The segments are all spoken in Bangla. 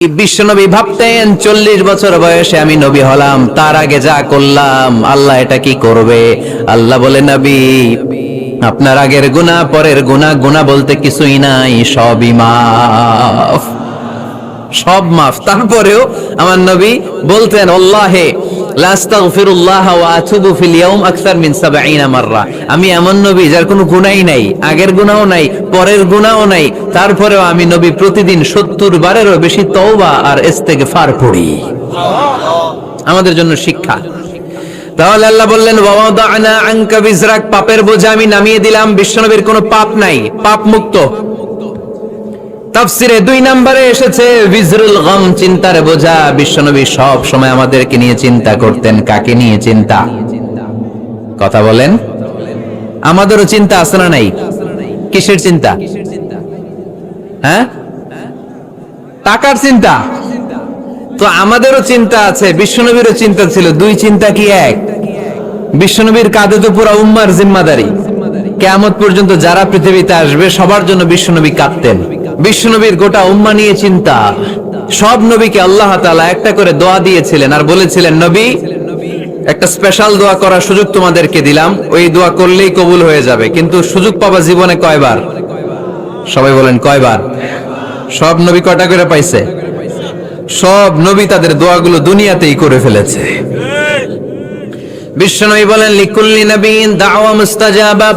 বিশ্বনবী ভাবতেন 40 বছর বয়সে আমি নবী হলাম, তার আগে যা করলাম আল্লাহ এটা কি করবে। আল্লাহ বলে, নবী আপনার আগের গুনাহ পরের গুনাহ, গুনাহ বলতে কিছুই নাই, সবই মাফ, সব মাফ। তারপরেও আমার নবী বলতেন, আল্লাহে লা আস্তাগফিরুল্লাহ ওয়া আতুবু ফিল ইয়াউম আকসার মিন 70 মাররা। আমি এমন নবী যার কোনো গুনাহই নাই, আগের গুনাহও নাই, পরের গুনাহও নাই, তারপরেও আমি নবী প্রতিদিন 70 বারেরও বেশি তওবা আর ইস্তেগফার পড়ি। আমাদের জন্য শিক্ষা। তাহলে আল্লাহ বললেন, ওয়া ওয়াদানা আনকা বিজরাক, পাপের বোঝা আমি নামিয়ে দিলাম। বিশ্বনবীর কোনো পাপ নাই, পাপ মুক্ত। তাফসিরে 2 নম্বরে এসেছে বিজরুল গম, চিন্তার বোঝা। বিশ্বনবী সব সময় আমাদেরকে নিয়ে চিন্তা করতেন। কাকে নিয়ে চিন্তা? কথা বলেন। আমাদেরও চিন্তা আছে না নাই? কিসের চিন্তা? হ্যাঁ, টাকার চিন্তা। তো আমাদেরও চিন্তা আছে, বিশ্বনবীরও চিন্তা ছিল। 2 চিন্তা কি এক? বিশ্বনবীর কাঁধে তো পুরো উম্মার জিম্মাদারি। কিয়ামত পর্যন্ত যারা পৃথিবীতে আসবে সবার জন্য বিশ্বনবী কাঁদতেন। বিশ্বনবীর গোটা উম্মাহ নিয়ে চিন্তা। সব নবীকে আল্লাহ তাআলা একটা করে দোয়া দিয়েছিলেন আর বলেছিলেন, নবী একটা স্পেশাল দোয়া করার সুযোগ তোমাদেরকে দিলাম, ওই দোয়া করলেই কবুল হয়ে যাবে। কিন্তু সুযোগ পাবা জীবনে কয়বার? সবাই বলেন কয়বার? সব নবী কয়টা করে পাইছে? সব নবী তাদের দোয়াগুলো দুনিয়াতেই করে ফেলেছে। বিশ্বনবী বলেন, লিকুল্লি নবিয়্যিন দাওয়া মুস্তাজাবা।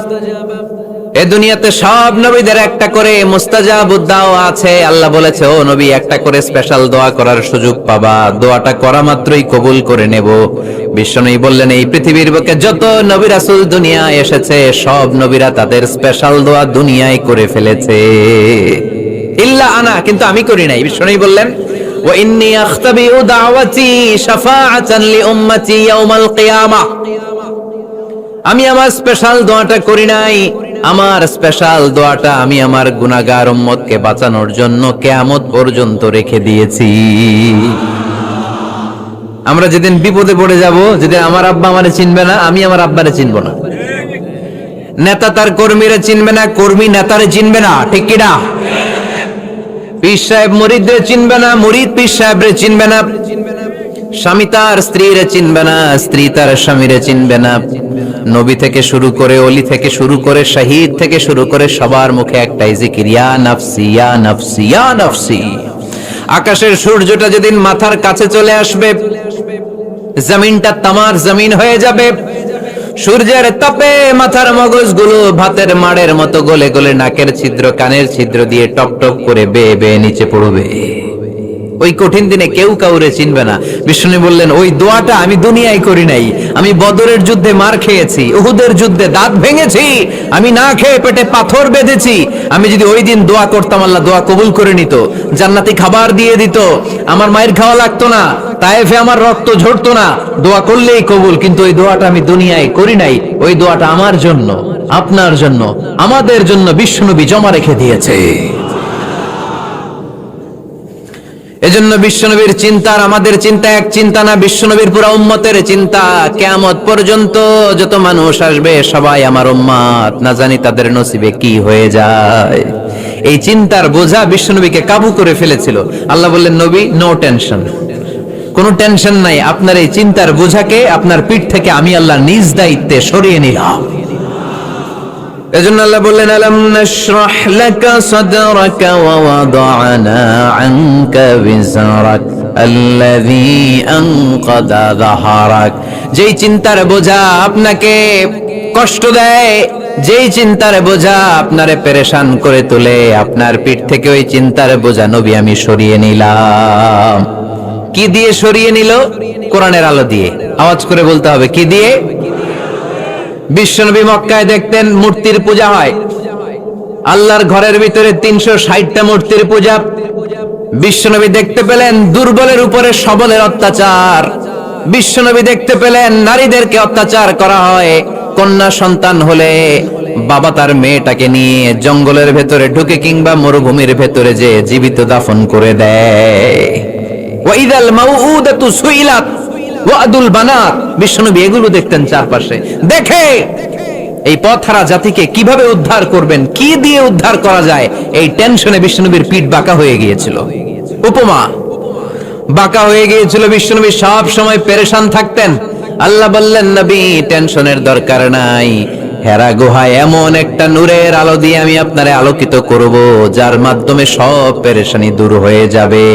এই দুনিয়াতে সব নবীদের একটা করে মুস্তাজাবুদ দাওয়া আছে। আল্লাহ বলেছে, ও নবী একটা করে স্পেশাল দোয়া করার সুযোগ পাবা, দোয়াটা করা মাত্রই কবুল করে নেব। বিশ্বনবী বললেন, এই পৃথিবীর বুকে যত নবী রাসূল দুনিয়ায় এসেছে সব নবীরা তাদের স্পেশাল দোয়া দুনিয়ায় করে ফেলেছে, ইল্লা আনা, কিন্তু আমি করি নাই। বিশ্বনবী বললেন, ওয়া ইন্নী আখতাবিউ দাওয়াতি শাফাআতান লি উম্মতি ইয়াউমাল কিয়ামাহ। আমি আমার স্পেশাল দোয়াটা করি নাই, আমার স্পেশাল দোয়াটা আমি আমার গুনাহগার উম্মতকে বাঁচানোর জন্য কিয়ামত পর্যন্ত রেখে দিয়েছি। আমরা যেদিন বিপদে পড়ে যাব, যেদিন আমার আব্বা আমারে চিনবে না, আমি আমার আব্বারে চিনব না, নেতা তার কর্মীরা চিনবে না, কর্মী নেতারে চিনবে না, ঠিক কি না? পীর সাহেব মুরিদরে চিনবে না, মুরিদ পীর সাহেবরে চিনবে না, স্বামী তার স্ত্রীরে চিনবে না, স্ত্রী তার স্বামীরে চিনবে না। নবী থেকে শুরু করে, অলি থেকে শুরু করে, শহীদ থেকে শুরু করে সবার মুখে একটাই জিকির, ইয়া নাফসি ইয়া নাফসি ইয়া নাফসি। আকাশের সূর্যটা যেদিন মাথার কাছে চলে আসবে, জমিনটা তামার জমিন হয়ে যাবে। সূর্যের তাপে মাথার মগজগুলো ভাতের মাড়ের মতো গলে গলে নাকের ছিদ্র, কানের ছিদ্র দিয়ে টপ টপ করে বেয়ে বেয়ে নিচে পড়বে। ওই কঠিন দিনে কেউ কাউরে চিনবে না। বিষ্ণু বললেন, ওই দোয়াটা আমি দুনিয়ায় করি নাই। আমি বদরের যুদ্ধে মার খেয়েছি, উহুদের যুদ্ধে দাঁত ভেঙেছি, আমি না খেয়ে পেটে পাথর বেঁধেছি। আমি যদি ওই দিন দোয়া করতাম, আল্লাহ দোয়া কবুল করে নিত, জান্নাতি খাবার দিয়ে দিত, আমার মায়ের খাওয়া লাগতো না, তায়েফে আমার রক্ত ঝরতো না, দোয়া করলেই কবুল। কিন্তু ওই দোয়াটা আমি দুনিয়ায় করি নাই। ওই দোয়াটা আমার জন্য, আপনার জন্য, আমাদের জন্য বিশ্বনবী জমা রেখে দিয়েছে। এজন্য বিশ্বনবীর চিন্তা আর আমাদের চিন্তা এক চিন্তা না, বিশ্বনবীর পুরো উম্মতের চিন্তা। কিয়ামত পর্যন্ত যত মানুষ আসবে সবাই আমার উম্মত, না জানি তাদের নসিবে কি হয়ে যায়। এই চিন্তার বোঝা বিশ্বনবীকে কাবু করে ফেলেছিল। আল্লাহ বললেন, নবী নো টেনশন, কোনো টেনশন নাই, আপনার এই চিন্তার বোঝাকে আপনার পিঠ থেকে আমি আল্লাহ নিজ দায়িত্বে সরিয়ে নিলাম। এজন্য আল্লাহ বললেন, আলাম নাশরাহ লাকা সাদরাকা ওয়া ওয়াদা'না আনকা বিজরাক আল্লাযী আনকাদা যাহরাক। যেই চিন্তার বোঝা আপনাকে কষ্ট দেয়, যেই চিন্তার বোঝা আপনারে পেরেশান করে তোলে, আপনার পিঠ থেকে ওই চিন্তার বোঝা নবী আমি সরিয়ে নিলাম। কি দিয়ে সরিয়ে নিল? কোরআনের আলো দিয়ে। আওয়াজ করে বলতে হবে, কি দিয়ে? বিশ্বনবী মক্কায় দেখতেন মূর্তির পূজা হয়, আল্লাহর ঘরের ভিতরে 360টা মূর্তির পূজা। বিশ্বনবী দেখতে পেলেন দুর্বলের উপরে সবলের অত্যাচার। বিশ্বনবী দেখতে পেলেন নারীদেরকে অত্যাচার করা হয়। কন্যা সন্তান হলে বাবা তার মেয়েটাকে নিয়ে জঙ্গলের ভেতরে ঢুকে কিংবা মরুভূমির ভেতরে যে জীবিত দাফন করে দেয়। ওয়াইদাল মাউউদাতু সুইলাত ওয়াদুল বানাত। বিশ্বনবী এগুলো দেখতেন চারপাশে। দেখে এই পথহারা জাতিকে কিভাবে উদ্ধার করবেন, কি দিয়ে উদ্ধার করা যায়, এই টেনশনে বিশ্বনবীর পিঠ বাঁকা হয়ে গিয়েছিল। উপমা, বাঁকা হয়ে গিয়েছিল, বিশ্বনবী সব সময় পেরেশান থাকতেন। আল্লাহ বললেন, নবী টেনশনের দরকার নাই, হেরা গুহায় এমন একটা নূরের আলো দিয়ে আমি আপনারে আলোকিত করব, যার মাধ্যমে সব পেরেশানি দূর হয়ে যাবে।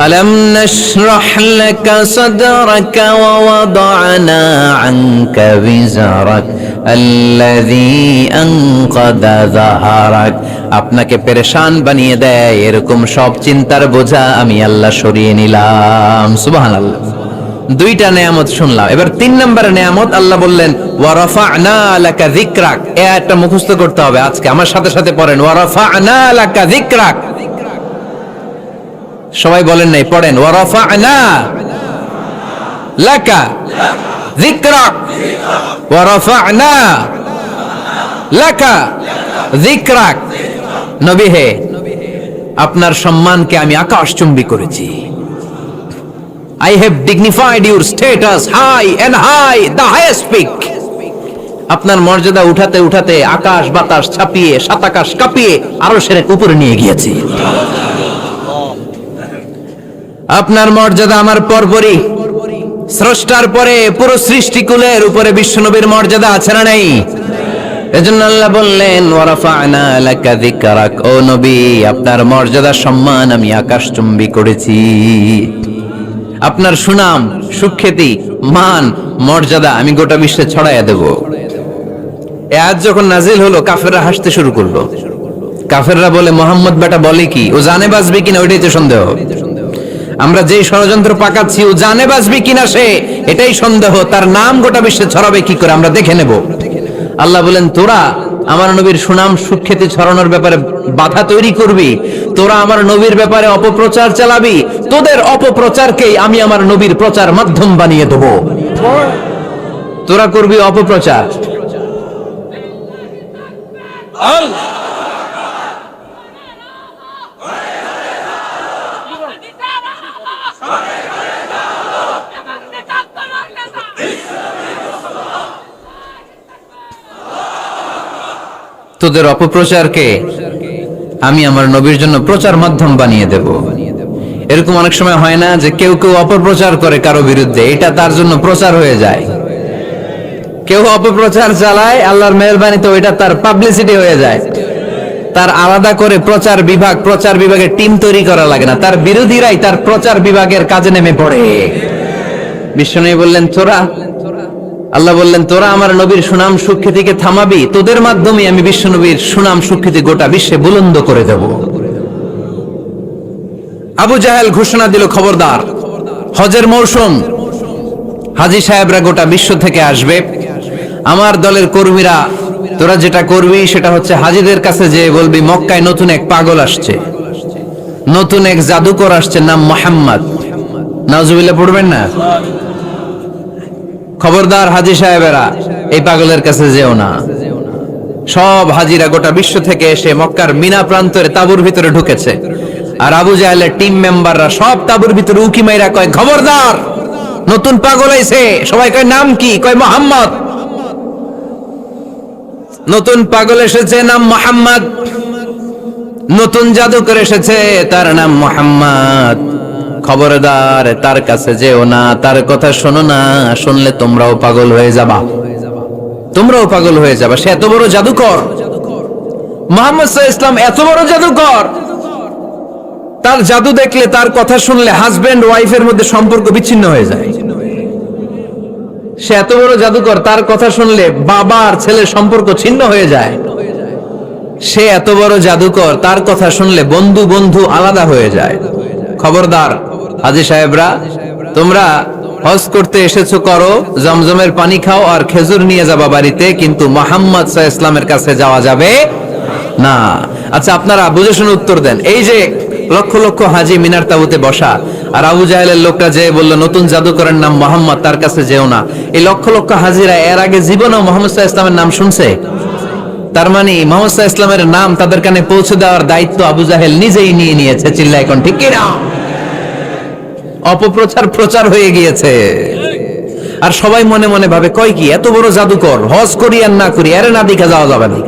ألم نشرح لك صدرك ووضعنا عنك وزرك الذي أنقض ظهرك। আপনাকে পেরেশান বানিয়ে দেয় এরকম সব চিন্তার বোঝা আমি আল্লাহ সরিয়ে নিলাম। সুবহানাল্লাহ। দুইটা নেয়ামত শুনলাম, এবার 3 নম্বরের নেয়ামত আল্লাহ বললেন ওয়া রাফা'না লাকা যিকরাক। এই আয়াতটা মুখস্থ করতে হবে আজকে, আমার সাথে সাথে পড়েন ওয়া রাফা'না লাকা যিকরাক। সবাই বলেন নাই, পড়েন ওয়া রাফা'না লাকা যিকরাক ওয়া রাফা'না লাকা যিকরাক। নবী হে, আপনার সম্মানকে আমি আকাশচুম্বী করেছি। I have dignified your status high and high, the highest peak. আপনার মর্যাদা উঠাতে উঠাতে আকাশ বাতাস ছাপিয়ে সাত আকাশ কাঁপিয়ে আরশের উপরে নিয়ে গিয়েছি। আপনার মর্যাদা আমার পরপরই, স্রষ্টার পরে পুরো সৃষ্টিকুলের উপরে বিশ্বনবীর মর্যাদা আছে না নাই? এজন্য আল্লাহ বললেন ওয়া রাফা'না লাকা যিকরাক। ও নবী, আপনার মর্যাদা সম্মান আমি আকাশচুম্বী করেছি। আপনার সুনাম সুখ্যাতি মান মর্যাদা আমি গোটা বিশ্বে ছড়াইয়া দেব। এই আয়াত যখন নাজিল হলো, কাফেররা হাসতে শুরু করলো। কাফেররা বলে, মোহাম্মদ বেটা বলে কি, ও জানে বাঁচবে কিনা ওইটাই তো সন্দেহ। আমরা যেই ষড়যন্ত্র পাকাচ্ছি ও জানে বাঁচবে কিনা সে এটাই সন্দেহ, তার নাম গোটা বিশ্বে ছড়াবে কি করে আমরা দেখে নেব। আল্লাহ বলেন, তোরা আমার নবীর সুনাম সুখ্যাতি ছড়ানোর ব্যাপারে বাধা তৈরি করবি, তোরা আমার নবীর ব্যাপারে অপপ্রচার চালাবি, তোদের অপপ্রচারকেই আমি আমার নবীর প্রচার মাধ্যম বানিয়ে দেব। তোরা করবি অপপ্রচার। তোদের অপপ্রচারকে আমি আমার নবীর জন্য প্রচার মাধ্যম বানিয়ে দেব। এরকম অনেক সময় হয় না যে কেউ কেউ অপপ্রচার করে কারো বিরুদ্ধে, এটা তার জন্য প্রচার হয়ে যায়। কেউ অপপ্রচার চালায়, আল্লাহর মেহেরবানিতে ওইটা তার পাবলিসিটি হয়ে যায়। তার আলাদা করে প্রচার বিভাগের টিম তৈরি করা লাগে না, তার বিরোধীরাই তার প্রচার বিভাগের কাজে নেমে পড়ে। বিশ্বনবী বললেন তোরা, আল্লাহ বললেন তোরা আমার নবীর সুনাম সুখ্যাতিকে থামাবি, তোদের মাধ্যমে আমি বিশ্বনবীর সুনাম সুখ্যাতি গোটা বিশ্বে বুলন্দ করে দেব। আবু জাহেল ঘোষণা দিল, খবরদার, হজের মৌসুম, হাজী সাহেবরা গোটা বিশ্ব থেকে আসবে, আমার দলের কর্মীরা তোরা যেটা করবি সেটা হচ্ছে হাজীদের কাছে যে বলবি মক্কায় নতুন এক পাগল আসছে, নতুন এক জাদুকর আসছে, নাম মুহাম্মদ। নাউজুবিল্লাহ পড়বেন না? খবরদার হাজী সাহেবেরা, এই পাগলের কাছে যেও না। সব হাজীরা গোটা বিশ্ব থেকে এসে মক্কার মিনা প্রান্তরে তাঁবুর ভিতরে ঢুকেছে, আর আবু জাহেলের টিম মেম্বাররা সব তাঁবুর ভিতরে উকি মাইরা কয়, খবরদার, নতুন পাগল আইছে। সবাই কয় নাম কি? কয় মুহাম্মদ। নতুন পাগল এসেছে, নাম মুহাম্মদ। নতুন জাদুকর এসেছে, তার নাম মুহাম্মদ। খবরদার, তার কাছে যেও না, তার কথা শোনো না, শুনলে তোমরাও পাগল হয়ে যাবা, তোমরাও পাগল হয়ে যাবা। সে এত বড় জাদুকর, মুহাম্মদ সাল্লাল্লাহু আলাইহি ওয়াসাল্লাম এত বড় জাদুকর, তার জাদু দেখলে, তার কথা শুনলে হাজবেন্ড ওয়াইফের মধ্যে সম্পর্ক বিচ্ছিন্ন হয়ে যায়। সে এত বড় জাদুকর, তার কথা শুনলে বাবা আর ছেলের সম্পর্ক ছিন্ন হয়ে যায়। সে এত বড় জাদুকর, তার কথা শুনলে বন্ধু বন্ধু আলাদা হয়ে যায়। খবরদার হাজী সাহেবরা, তোমরা হজ করতে এসেছো করো, জমজমের পানি খাও আর খেজুর নিয়ে যাবা বাড়িতে, কিন্তু মুহাম্মদ সাল্লাল্লাহু আলাইহি ওয়াসাল্লামের কাছে যাওয়া যাবে না। আচ্ছা, আপনারা বুঝে শুনে উত্তর দেন। এই যে লক্ষ লক্ষ হাজী মিনার তাঁবুতে বসা, আর আবু জাহেলের লোকটা যে বলল নতুন জাদুকরের নাম মুহাম্মদ, তার কাছে যেও না, এই লক্ষ লক্ষ হাজীরা এর আগে জীবনেও মুহাম্মদ সাল্লাল্লাহু আলাইহি ওয়াসাল্লামের নাম শুনছে? তার মানে মুহাম্মদ সাল্লাল্লাহু আলাইহি ওয়াসাল্লামের নাম তাদের কানে পৌঁছে দেওয়ার দায়িত্ব আবু জাহেল নিজেই নিয়ে নিয়েছে। চিল্লায় কোন ঠিক কি না? অপপ্রচার প্রচার হয়ে গিয়েছে, আর সবাই মনে মনে ভাবে, কয় কি, এত বড় জাদুকর, হজ করি আর না করি, এর না দেখা যাওয়া যাবে না।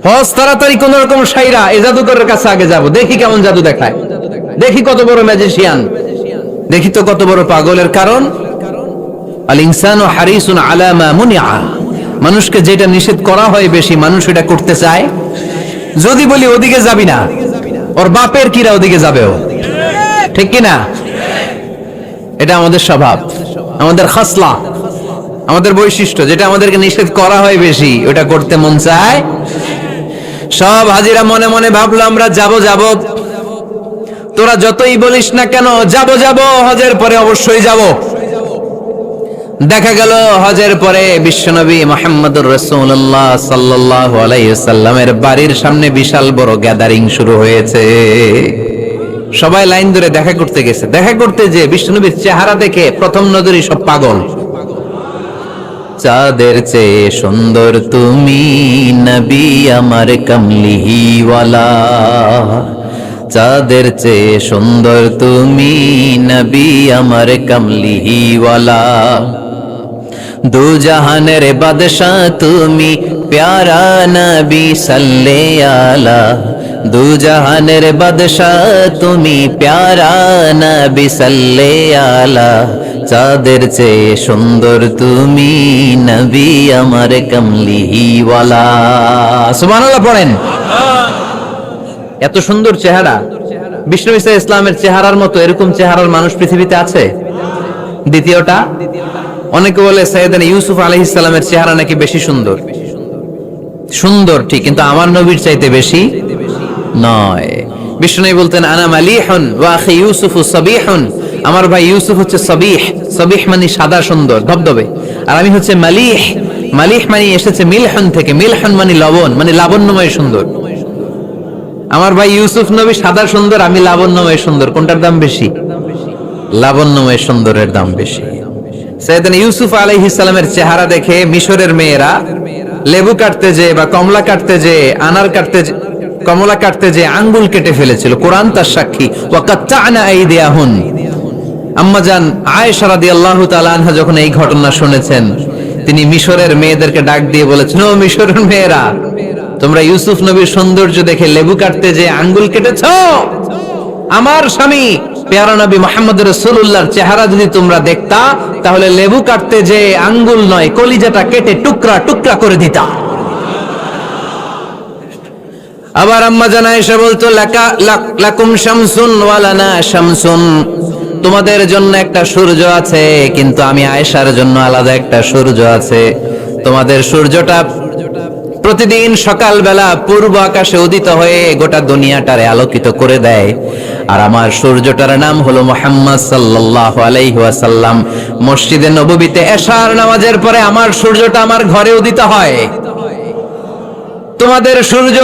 হজ তাড়াতাড়ি কোন রকম সাইরা এই জাদুকরের কাছে আগে যাব, দেখি কেমন জাদু দেখায়, দেখি কত বড় ম্যাজিশিয়ান, দেখি তো কত বড় পাগলের। কারণ আল ইনসানু হারিসুন আলা মা মুনিআ, মানুষকে যেটা নিষেধ করা হয় বেশি মানুষ এটা করতে চায়। যদি বলি ওদিকে যাবি না, ওর বাপের কিরা ওদিকে যাবেও, ঠিক কি না? এটা আমাদের স্বভাব, আমাদের খাসলা, আমাদের বৈশিষ্ট্য। যেটা আমাদেরকে নিষেধ করা হয় বেশি ওটা করতে মন চায়। সব হাজিরা মনে মনে ভাবলো আমরা যাব যাব, তোরা যতই বলিস না কেন যাব যাব, হজের পরে অবশ্যই যাব। দেখা গেল হজের পরে বিশ্বনবী মুহাম্মদুর রাসূলুল্লাহ সাল্লাল্লাহু আলাইহি ওয়াসাল্লামের বাড়ির সামনে বিশাল বড় গ্যাদারিং শুরু হয়েছে। সবাই লাইন ধরে দেখা করতে গেছে। দেখা করতে যে বিশ্বনবীর চেহারা দেখে প্রথম নজরেই সব পাগল। চাঁদের চেয়ে সুন্দর তুমি নবী আমার কামলিওয়ালা, চাঁদের চেয়ে সুন্দর তুমি নবী আমার কামলিওয়ালা, দু জাহানের বাদশাহ তুমি প্যারা নবী সাল্লে আলা, দু জাহানের বাদশাহ তুমি প্যারা নবী সাল্লে আলা, চাঁদের চেয়ে সুন্দর তুমি নবী আমার কামলিওয়ালা। সুবহানাল্লাহ পড়েন। এত সুন্দর চেহারা, বিষ্ণু ঈসা ইসলামের চেহারার মতো এরকম চেহারার মানুষ পৃথিবীতে আছে? দ্বিতীয়টা, অনেকে বলে সাইয়েদনা ইউসুফ আলাইহিস সালামের চেহারা নাকি বেশি সুন্দর। সুন্দর ঠিক, কিন্তু আমার নবীর চাইতে বেশি নয়। বিষ্ণু বলতেন আনা মালিহুন ওয়া আখি ইউসুফু সাবিহুন, আমার ভাই ইউসুফ হচ্ছে সাবিহ, সাবিহ মানে সাদা সুন্দর ধবধবে, আর আমি হচ্ছে মালিহ, মালিহ মানে এসেছে মিলহন থেকে, মিলহন মানে লবণ, মানে লাবণ্যময় সুন্দর। আমার ভাই ইউসুফ নবী সাদা সুন্দর, আমি লাবণ্যময় সুন্দর। কোনটার দাম বেশি? লাবণ্যময় সুন্দরের দাম বেশি। সাইয়েদনা ইউসুফ আলাইহিস সালামের চেহারা দেখে মিশরের মেয়েরা লেবু কাটতে যে বা কমলা কাটতে যে, আনার কাটতে যে, কমলা কাটতে যে আঙ্গুল কেটে ফেলেছিল। কোরআন তার সাক্ষী। ওয়া কাত্তা'না আইদিয়াহুন। আম্মাজান আয়েশা রাদিয়াল্লাহু তাআলা আনহা যখন এই ঘটনা শুনেছেন, তিনি মিশরের মেয়েদেরকে ডাক দিয়ে বলেছেন, ও মিশরের মেয়েরা, তোমরা ইউসুফ নবীর সৌন্দর্য দেখে লেবু কাটতে যে আঙ্গুল কেটেছো, আমার স্বামী প্যারা নবী মুহাম্মদ রাসূলুল্লাহর চেহারা যদি তোমরা দেখতা, তাহলে লেবু কাটতে যে আঙ্গুল নয়, কলিজাটা কেটে টুকরা টুকরা করে দিতা। আবার আম্মা জান আয়েশা বলতো, লাকুম শামসুন ওয়া লানা শামসুন, তোমাদের জন্য একটা সূর্য আছে, কিন্তু আমি আয়েশার জন্য আলাদা একটা সূর্য আছে। তোমাদের সূর্যটা প্রতিদিন সকালবেলা পূর্ব আকাশে উদিত হয়ে গোটা দুনিয়াটারে আলোকিত করে দেয়, আর আমার সূর্যটার নাম হলো মুহাম্মদ সাল্লাল্লাহু আলাইহি ওয়াসাল্লাম। মসজিদে নববীতে এশার নামাজের পরে আমার সূর্যটা আমার ঘরে উদিত হয়। তোমাদের সূর্য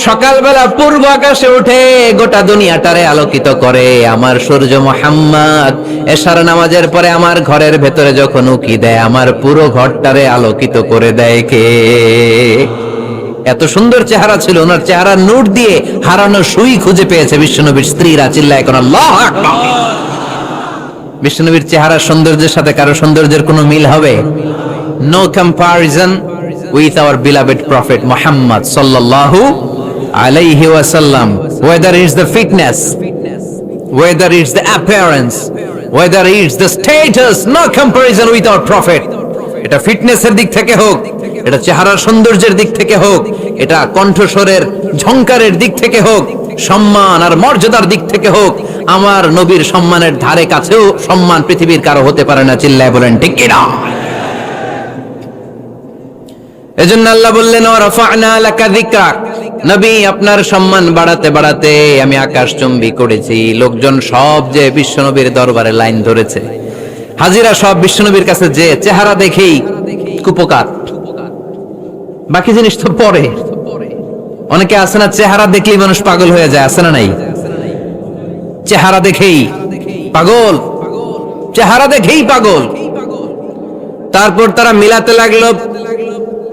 সকালবেলা পূর্ব আকাশে উঠে গোটা দুনিয়াটারে আলোকিত করে, আমার সূর্য মুহাম্মদ এশার নামাজের পরে আমার ঘরের ভেতরে যখন উকি দেয়, আমার পুরো ঘরটারে আলোকিত করে দেয় কে? এত সুন্দর চেহারা ছিল, ওনার চেহারার নূর দিয়ে হারানো সুই খুঁজে পেয়েছে বিশ্বনবীর স্ত্রীরা। চিল্লায় কোন আল্লাহু আকবার। বিশ্বনবীর চেহারার সৌন্দর্যের সাথে কারো সৌন্দর্যের কোনো মিল হবে? No comparison with our beloved prophet Muhammad sallallahu alayhi wasallam. Whether it's the fitness, whether it's the appearance, whether it's the status, no comparison with our prophet. এটা ফিটনেসের দিক থেকে হোক, এটা চেহারার সৌন্দর্যের দিক থেকে হোক, এটা কণ্ঠস্বরের ঝংকারের দিক থেকে হোক, সম্মান আর মর্যাদার দিক থেকে হোক, আমার নবীর সম্মানের ধারে কাছেও সম্মান পৃথিবীর কারো হতে পারে না। চিল্লায় বলেন ঠিক কি না? এজন্য আল্লাহ বললেন, ওয়ারাফা'না লাকা যিকরাক, নবী আপনার সম্মান বাড়াতে বাড়াতে আমি আকাশচুম্বী করেছি। লোকজন সব যে বিশ্বনবীর দরবারে লাইন ধরেছে, হাজিরা সব বিশ্বনবীর কাছে যে চেহারা দেখেই কুপকার, বাকি জিনিস তো পরে। অনেকে আছে না, চেহারা দেখলেই মানুষ পাগল হয়ে যায়, আছে না নাই? চেহারা দেখেই পাগল, চেহারা দেখেই পাগল। তারপর তারা মিলাতে লাগলো।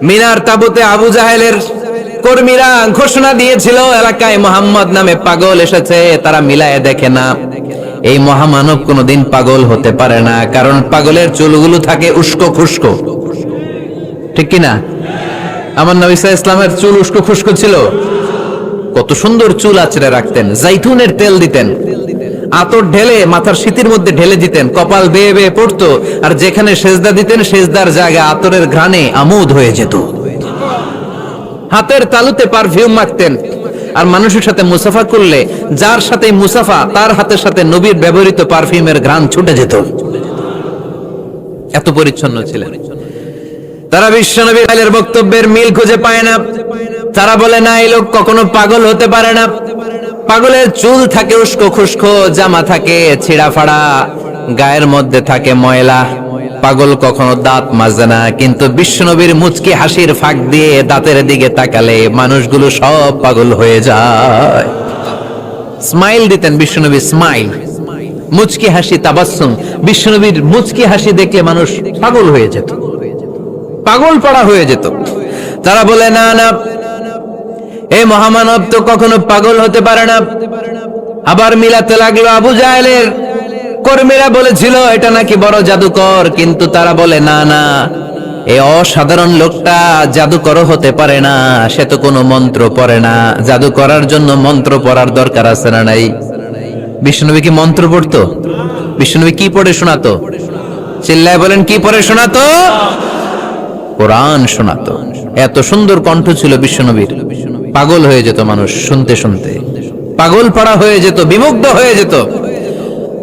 মিনার তাবুতে আবু জাহেলের কর্মীরা ঘোষণা দিয়েছিল, এলাকায় মোহাম্মদ নামে পাগল এসেছে। তারা মিলায়ে দেখে না, এই মহামানব কোনোদিন পাগল হতে পারে না, কারণ পাগলের চুলগুলো থাকে উস্কো খুস্কো, ঠিক কিনা? আমার নবী সাল্লাল্লাহু আলাইহি ইসলামের চুল উস্কো খুস্কো ছিল, কত সুন্দর চুল আঁচড়ে রাখতেন, জাইতুনের তেল দিতেন, আতর ঢেলে মাথার শীতের মধ্যে ঢেলে দিতেন, কপাল বেয়ে বেয়ে পড়তো, আর যেখানে সেজদা দিতেন সেজদার জায়গা আতরের ঘ্রাণে আমোদ হয়ে যেত। হাতের তালুতে পারফিউম মাখতেন, আর মানুষের সাথে মুসাফা করলে যার সাথে মুসাফা তার হাতের সাথে নবীর ব্যবহৃত পারফিউমের ঘ্রাণ ছুটে যেত। এত পরিচ্ছন্ন ছিলেন। তারা বিশ্বনবীর বক্তব্যের মিল খুঁজে পায় না। তারা বলে না, এই লোক কখনো পাগল হতে পারে না। পাগলের চুল থাকে উস্কো খুস্কো, জামা থাকে ছিঁড়া ফাড়া, গায়ের মধ্যে থাকে ময়লা। পাগল কখনো দাঁত মাজে না, কিন্তু বিশ্বনবীর মুচকি হাসির ফাঁক দিয়ে দাঁতের দিকে তাকালে মানুষগুলো সব পাগল হয়ে যায়। স্মাইল দিতেন বিশ্বনবী, স্মাইল, মুচকি হাসি, তাবাসসুম। বিশ্বনবীর মুচকি হাসি দেখলে মানুষ পাগল হয়ে যেত, পাগল পাড়া হয়ে যেত। তারা বলে না না, এই মহামানব তো কখনো পাগল হতে পারে না। আবার মিলাতে লাগলো আবু জাহেলের কর্মীরা বলেছিল এটা নাকি বড় জাদুকর, কিন্তু তারা বলে না না, এই অসাধারণ লোকটা জাদুকরও হতে পারে না, সে তো কোনো মন্ত্র পড়ে না। জাদু করার জন্য মন্ত্র পড়ার দরকার আছে না নাই? বিষ্ণুনবী কি মন্ত্র পড়তো? বিষ্ণুনবী কি পড়ে শোনাতো? চিল্লায় বলেন, কি পড়ে শোনাতো? কোরআন শোনাতো। এত সুন্দর কণ্ঠ ছিল বিশ্বনবীর, পাগল হয়ে যেত মানুষ শুনতে শুনতে, পাগল পাড়া হয়ে যেত, বিমুগ্ধ হয়ে যেত।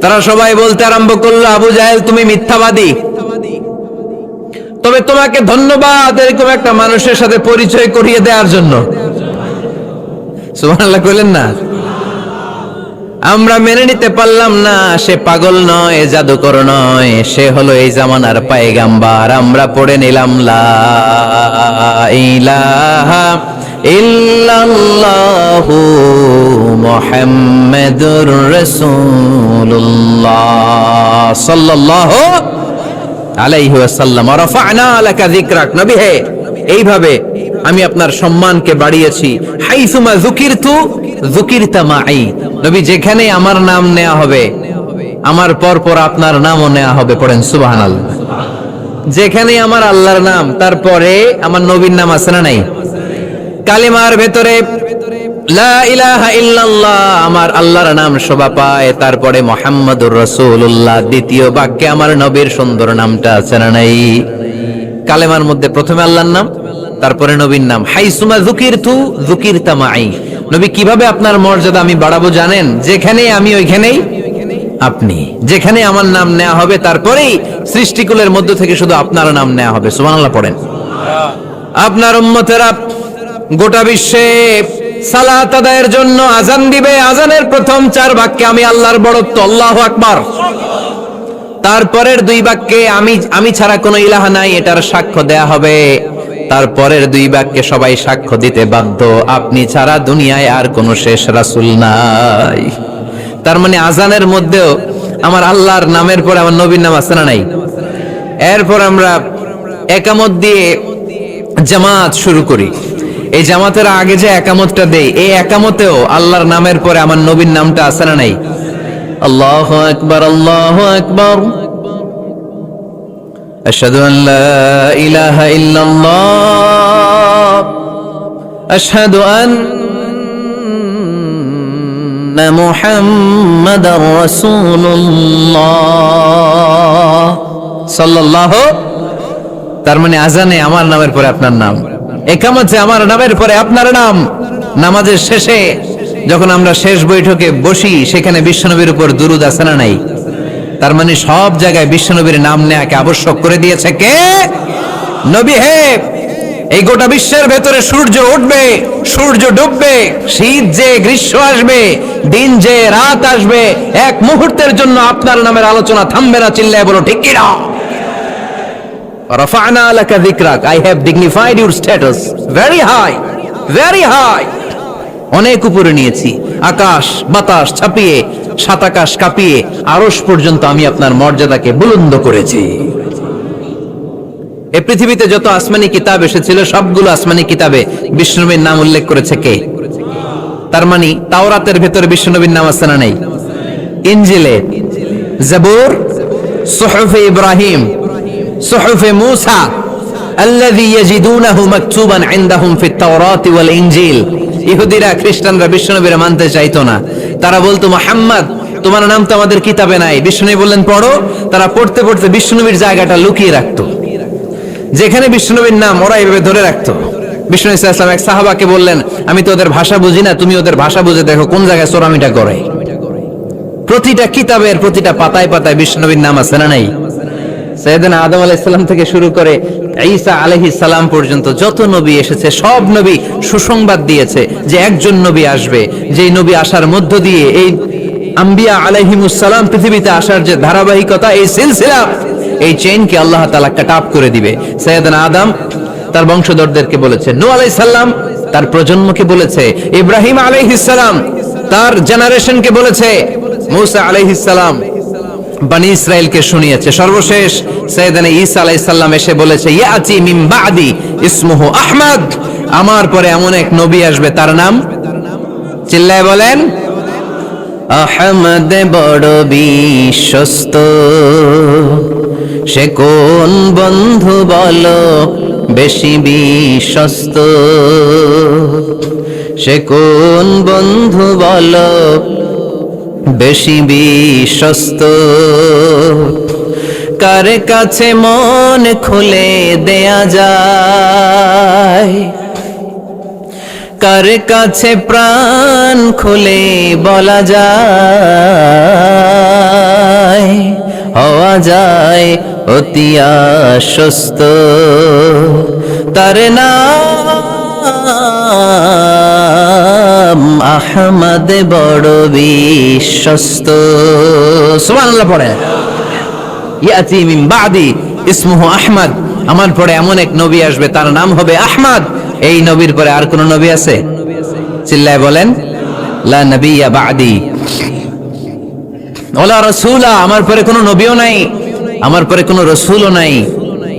তারা সবাই বলতে আরম্ভ করলো, আবু জাহেল তুমি মিথ্যাবাদী, তবে তোমাকে ধন্যবাদ এরকম একটা মানুষের সাথে পরিচয় করিয়ে দেওয়ার জন্য। সুবহানাল্লাহ কইলেন না? আমরা মেনে নিতে পারলাম না সে পাগল নয়, জাদুকর নয়, সে হলো এই জামানার পয়গাম্বার। আমরা পড়ে নিলাম লা ইলাহা ইল্লাল্লাহু মুহাম্মাদুর রাসূলুল্লাহ সাল্লাল্লাহু আলাইহি ওয়াসাল্লাম। রাফা'না লাকা যিকরাক। নবী হে, এইভাবে আমি আপনার সম্মানকে বাড়িয়েছি। হাইসুমা যুকিরতু যুকিরতা মাই। নবী যেখানে আমার নাম নেওয়া হবে, আমার পর পর আপনার নামও নেওয়া হবে। পড়েন সুবহানাল্লাহ। যেখানে আমার আল্লাহর নাম, তারপরে আমার নবীর নাম আছে না নাই? কালিমার ভেতরে লা ইলাহা ইল্লাল্লাহ আমার আল্লাহর নাম শোভা পায়, তারপরে মুহাম্মাদুর রাসূলুল্লাহ দ্বিতীয় বাক্যে আমার নবীর সুন্দর নামটা আছে না নাই? কালেমার মধ্যে প্রথমে আল্লাহর নাম, তারপরে নবীর নাম। হাইসুমা যুকিরতু যুকিরতা মাই। নবী কিভাবে আপনার মর্যাদা আমি বাড়াবো জানেন? যেখানে আমি ওইখানেই আপনি। যেখানে আমার নাম নেওয়া হবে, তারপরেই সৃষ্টিকুলের মধ্য থেকে শুধু আপনার নাম নেওয়া হবে। সুবহানাল্লাহ পড়েন। আপনার উম্মতেরা গোটা বিশ্বে সালাত আদায়ের জন্য আজান দিবে। আজানের প্রথম 4 বাক্যে আমি আল্লাহর বড়ত্ব, আল্লাহু আকবার। তারপরের 2 বাক্যে আমি ছাড়া কোনো ইলাহা নাই, এটার সাক্ষ্য দেয়া হবে। তারপরের 2 বাক্যে সবাই সাক্ষ্য দিতে বাধ্য, আপনি ছাড়া দুনিয়ায় আর কোনো শেষ রাসূল নাই। তার মানে আজানের মধ্যেও আমার আল্লাহর নামের পরে আমার নবীর নাম আছে না নাই? এরপর আমরা একামত দিয়ে জামাত শুরু করি। এই জামাতের আগে যে একামতটা দেই, এই একামতেও আল্লাহর নামের পরে আমার নবীর নামটা আছে না নাই? আল্লাহু আকবার, আল্লাহু আকবার, আশহাদু আন লা ইলাহা ইল্লাল্লাহ, আশহাদু আন্না মুহাম্মাদার রাসূলুল্লাহ সাল্লাল্লাহু। তার মানে আজানে আমার নামের পরে আপনার নাম, একামতে আমার নামের পরে আপনার নাম। নামাজের শেষে যখন আমরা শেষ বৈঠকে বসি, সেখানে বিশ্বনবীর উপর দুরূদ আছে না নাই? তার মানে সব জায়গায় বিশ্বনবীর নাম নেয়াকে আবশ্যক করে দিয়েছে কে? নবী হে। এই গোটা বিশ্বের ভেতরে সূর্য উঠবে, সূর্য ডুববে, শীত যে গ্রীষ্ম আসবে, দিন যে রাত আসবে, এক মুহূর্তের জন্য আপনার নামের আলোচনা থামবে না। চিল্লায় বলো ঠিক কি না? রাফা'না লাকা যিকরাক, I have dignified your status very high, very high. অনেক উপরে নিয়েছি, আকাশ বাতাস ছাপিয়ে, 7 আকাশ কাঁপিয়ে আরশ পর্যন্ত আমি আপনার মর্যাদাকে বুলন্দ করেছি। এই পৃথিবীতে যত আসমানি কিতাব এসেছিল, সবগুলো আসমানি কিতাবে বিষ্ণুনবীর নাম উল্লেখ করেছে কে? তার মানে তাওরাতের ভেতরে বিষ্ণুনবীর নাম আছে না নাই? ইনজিলে, জাবুর, সুহুফে ইব্রাহিম, সুহুফে মূসা, আল্লাযী ইয়াজিদুনাহু মাকতুবান ইনদাহুম ফিত তাওরাতি ওয়াল ইনজিল। ইহুদিরা খ্রিস্টানরা বিশ্বনবীরে মানতে চাইতো না। তারা বলতো, মুহাম্মদ তোমার নাম তো আমাদের কিতাবে নাই। বিশ্বনবী বললেন পড়ো। তারা পড়তে পড়তে বিশ্বনবীর জায়গাটা লুকিয়ে রাখতো, যেখানে বিশ্বনবীর নাম ওরা এইভাবে ধরে রাখতো। বিষ্ণু ইসা ইসলাম এক সাহাবাকে বললেন, আমি তো ওদের ভাষা বুঝি না, তুমি ওদের ভাষা বুঝে দেখো কোন জায়গায় চোরামিটা করে। প্রতিটা কিতাবের প্রতিটা পাতায় পাতায় বিষ্ণুনবীর নাম আছে না নাই? সাইয়েদনা আদম আলাইহিস সালাম থেকে শুরু করে ঈসা আলাইহিস সালাম পর্যন্ত যত নবী এসেছে সব নবী সুসংবাদ দিয়েছে যে একজন নবী আসবে, যেই নবী আসার মধ্য দিয়ে এই আম্বিয়া আলাইহিমুস সালাম পৃথিবীতে আসার যে ধারাবাহিকতা, এই সিলসিলা, এই চেইনকে আল্লাহ তাআলা কাট অফ করে দিবে। সাইয়েদনা আদম তার বংশধরদেরকে বলেছে, নূহ আলাইহিস সালাম তার প্রজন্মকে বলেছে, ইব্রাহিম আলাইহিস সালাম তার জেনারেশনকে বলেছে, মূসা আলাইহিস সালাম বনি ইসরাইলকে শুনিয়েছে। সর্বশেষ সাইয়েদনা ঈসা আলাইহিস সালাম এসে বলেছে, ইয়াতি মিন বাদি ইসমুহু আহমদ, আমার পরে এমন এক নবী আসবে তার নাম, চিল্লায় বলেন, আহমদ বড় বিশ্বস্ত, সে কোন বন্ধু বলো বেশি বিশ্বস্ত, সে কোন বন্ধু বলো বেশি বিশ্বস্ত, কার কাছে মন খুলে দেয়া যায়, কার কাছে প্রাণ খুলে বলা যায়, হওয়া যায় অতি আশ্বস্ত, তার নাম আহমদ বড় বিশ্বস্ত। সুবহানাল্লাহ পড়ে, ইয়াতি মিন বাদি ইসমুহু আহমদ, আমার পরে এমন এক নবী আসবে তার নাম হবে আহমদ। এই নবীর পরে আর কোন নবী আছে? চিল্লায় বলেন, লা নবিয়্যা বাদি ওয়ালা রাসূলা, আমার পরে কোনো নবীও নাই, আমার পরে কোনো রাসূলও নাই।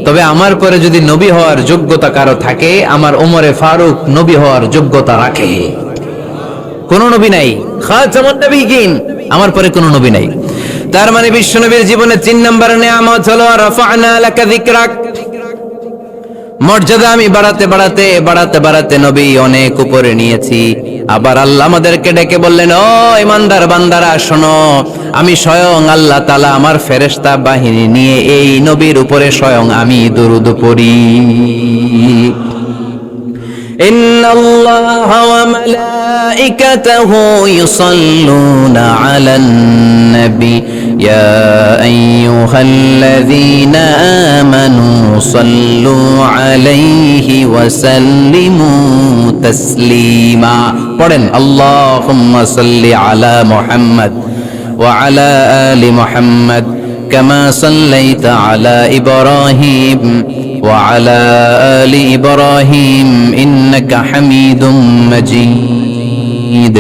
তবে আমার পরে যদি নবী হওয়ার যোগ্যতা কারো থাকে, আমার ওমরে ফারুক নবী হওয়ার যোগ্যতা রাখে। কোন নবী নাই, খাতামুন নবিয়্যিন, আমার পরে কোনো নবী নাই। তার মানে বিশ্বনবীর জীবনে 3 নম্বর নিয়ামত হলো রাফা'না লাকা যিকরাক, মর্যাদা আমি বাড়াতে বাড়াতে বাড়াতে বাড়াতে নবী অনেক উপরে নিয়েছি। আবার আল্লাহ আমাদেরকে ডেকে বললেন, ও ইমানদার বান্দারা শোনো, আমি স্বয়ং আল্লাহ তাআলা আমার ফেরেশতা বাহিনী নিয়ে এই নবীর উপরে স্বয়ং আমি দরুদ পড়ি। ইন্নাল্লাহা ওয়া মালাইকাতাহু ইউসাল্লুনা আলান নবী ইয়া আইয়ুহাল্লাযীনা আমানু সাল্লু আলাইহি ওয়া সাল্লিমু তাসলিমা। পড়েন, আল্লাহুম্মা সাল্লি আলা মুহাম্মদ ওয়া আলা আলি মুহাম্মদ কামা সাল্লাইতা আলা ইব্রাহিম ওয়া আলা আলি ইব্রাহিম ইন্নাকা হামিদুম মাজিদ।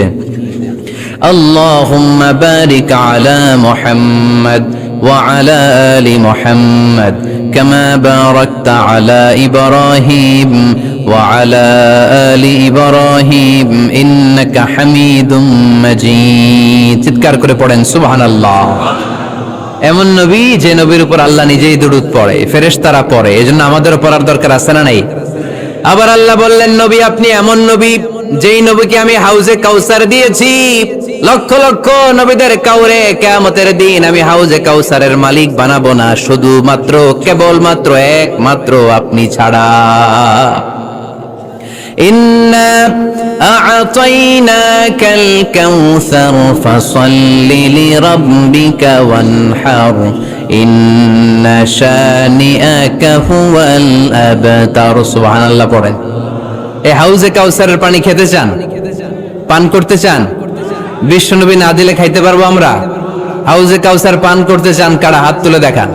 اللهم بارك على محمد وعلى آل محمد كما باركت على إبراهيم وعلى آل إبراهيم إنك حميد مجيد। চিৎকার করে পড়েন সুবহানাল্লাহ। এমন নবী যে নবীর উপর আল্লাহ নিজেই দরুদ পড়ে, ফেরেশতারা পড়ে, এজন্য আমাদের পড়ার দরকার আছে না নাই? আবার আল্লাহ বললেন, নবী আপনি এমন নবী যেই নবীকে আমি হাউজে কাউসার দিয়েছি, লক্ষ লক্ষ নবীদের কাউরে কিয়ামতের দিন আমি হাউজে কাউসারের মালিক বানাবো না, শুধুমাত্র কেবলমাত্র একমাত্র আপনি ছাড়া। ইন্না আ'তাইনাকাল কাউসার ফাসাল্লি লিরাব্বিকা ওয়ানহার ইন্না শানিআকা হুয়াল আবতার। সুবহানাল্লাহ পড়েন। এই হাউজে কাউসারের পানি খেতে চান, পান করতে চান? বিশ্বনবী না দিলে খাইতে পারবো আমরা? হাউজে কাউসার পান করতে চান কারা? হাত তুলে দেখান।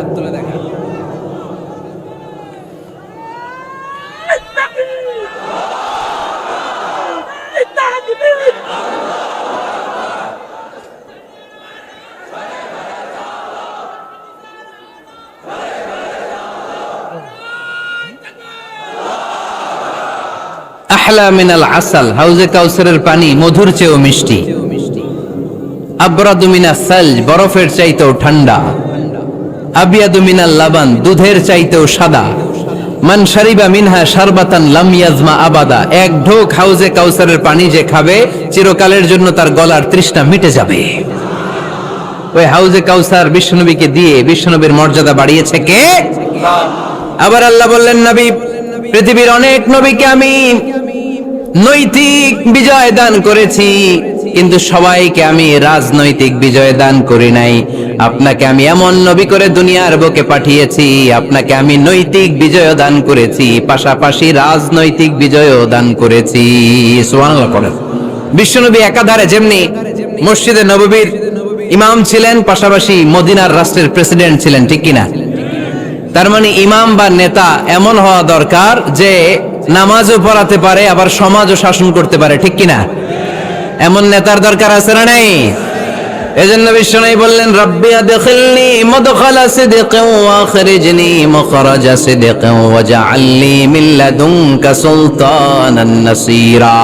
আহলা মিনাল আসাল, হাউজে কাউসারের পানি মধুর চেয়েও মিষ্টি। আবরাদু মিনাস সালজ, বরফের চাইতেও ঠান্ডা। আবিয়াদু মিনাল লাবান, দুধের চাইতেও সাদা। মান শারিবা মিনহা শারবাতান লাম ইয়াজমা আবাদা, এক ঢোক হাউজে কাউসারের পানি যে খাবে চিরকালের জন্য তার গলার তৃষ্ণা মিটে যাবে। ওই হাউজে কাউসার বিশ্বনবীকে দিয়ে বিশ্বনবীর মর্যাদা বাড়িয়েছে কে? আবার আল্লাহ বললেন, নবী, পৃথিবীর অনেক নবীকে আমি নৈতিক বিজয় দান করেছি, কিন্তু সবাইকে আমি রাজনৈতিক বিজয় দান করি নাই। আপনাকে আমি এমন নবী করে দুনিয়ার বুকে পাঠিয়েছি, আপনাকে আমি নৈতিক বিজয় দান করেছি, পাশাপাশি রাজনৈতিক বিজয় দান করেছি। সুবহানাল্লাহ বলেন। বিশ্বনবী একাধারে যেমনি মসজিদে নববীর ইমাম ছিলেন, পাশাপাশি মদিনার রাষ্ট্রের প্রেসিডেন্ট ছিলেন, ঠিক কিনা? তার মানে ইমাম বা নেতা এমন হওয়া দরকার যে নামাজও পড়াতে পারে, আবার সমাজও শাসন করতে পারে, ঠিক কিনা? এমন নেতার দরকার আছে না নাই? এজন্য বিশ্বনবী বললেন, রব্বি আদখিলনি মুদখালা সিদকিন ওয়া আখরিজনি মুখরাজা সিদকিন ওয়াজআলনি মিন লাদুনকা সুলতানান নাসীরা।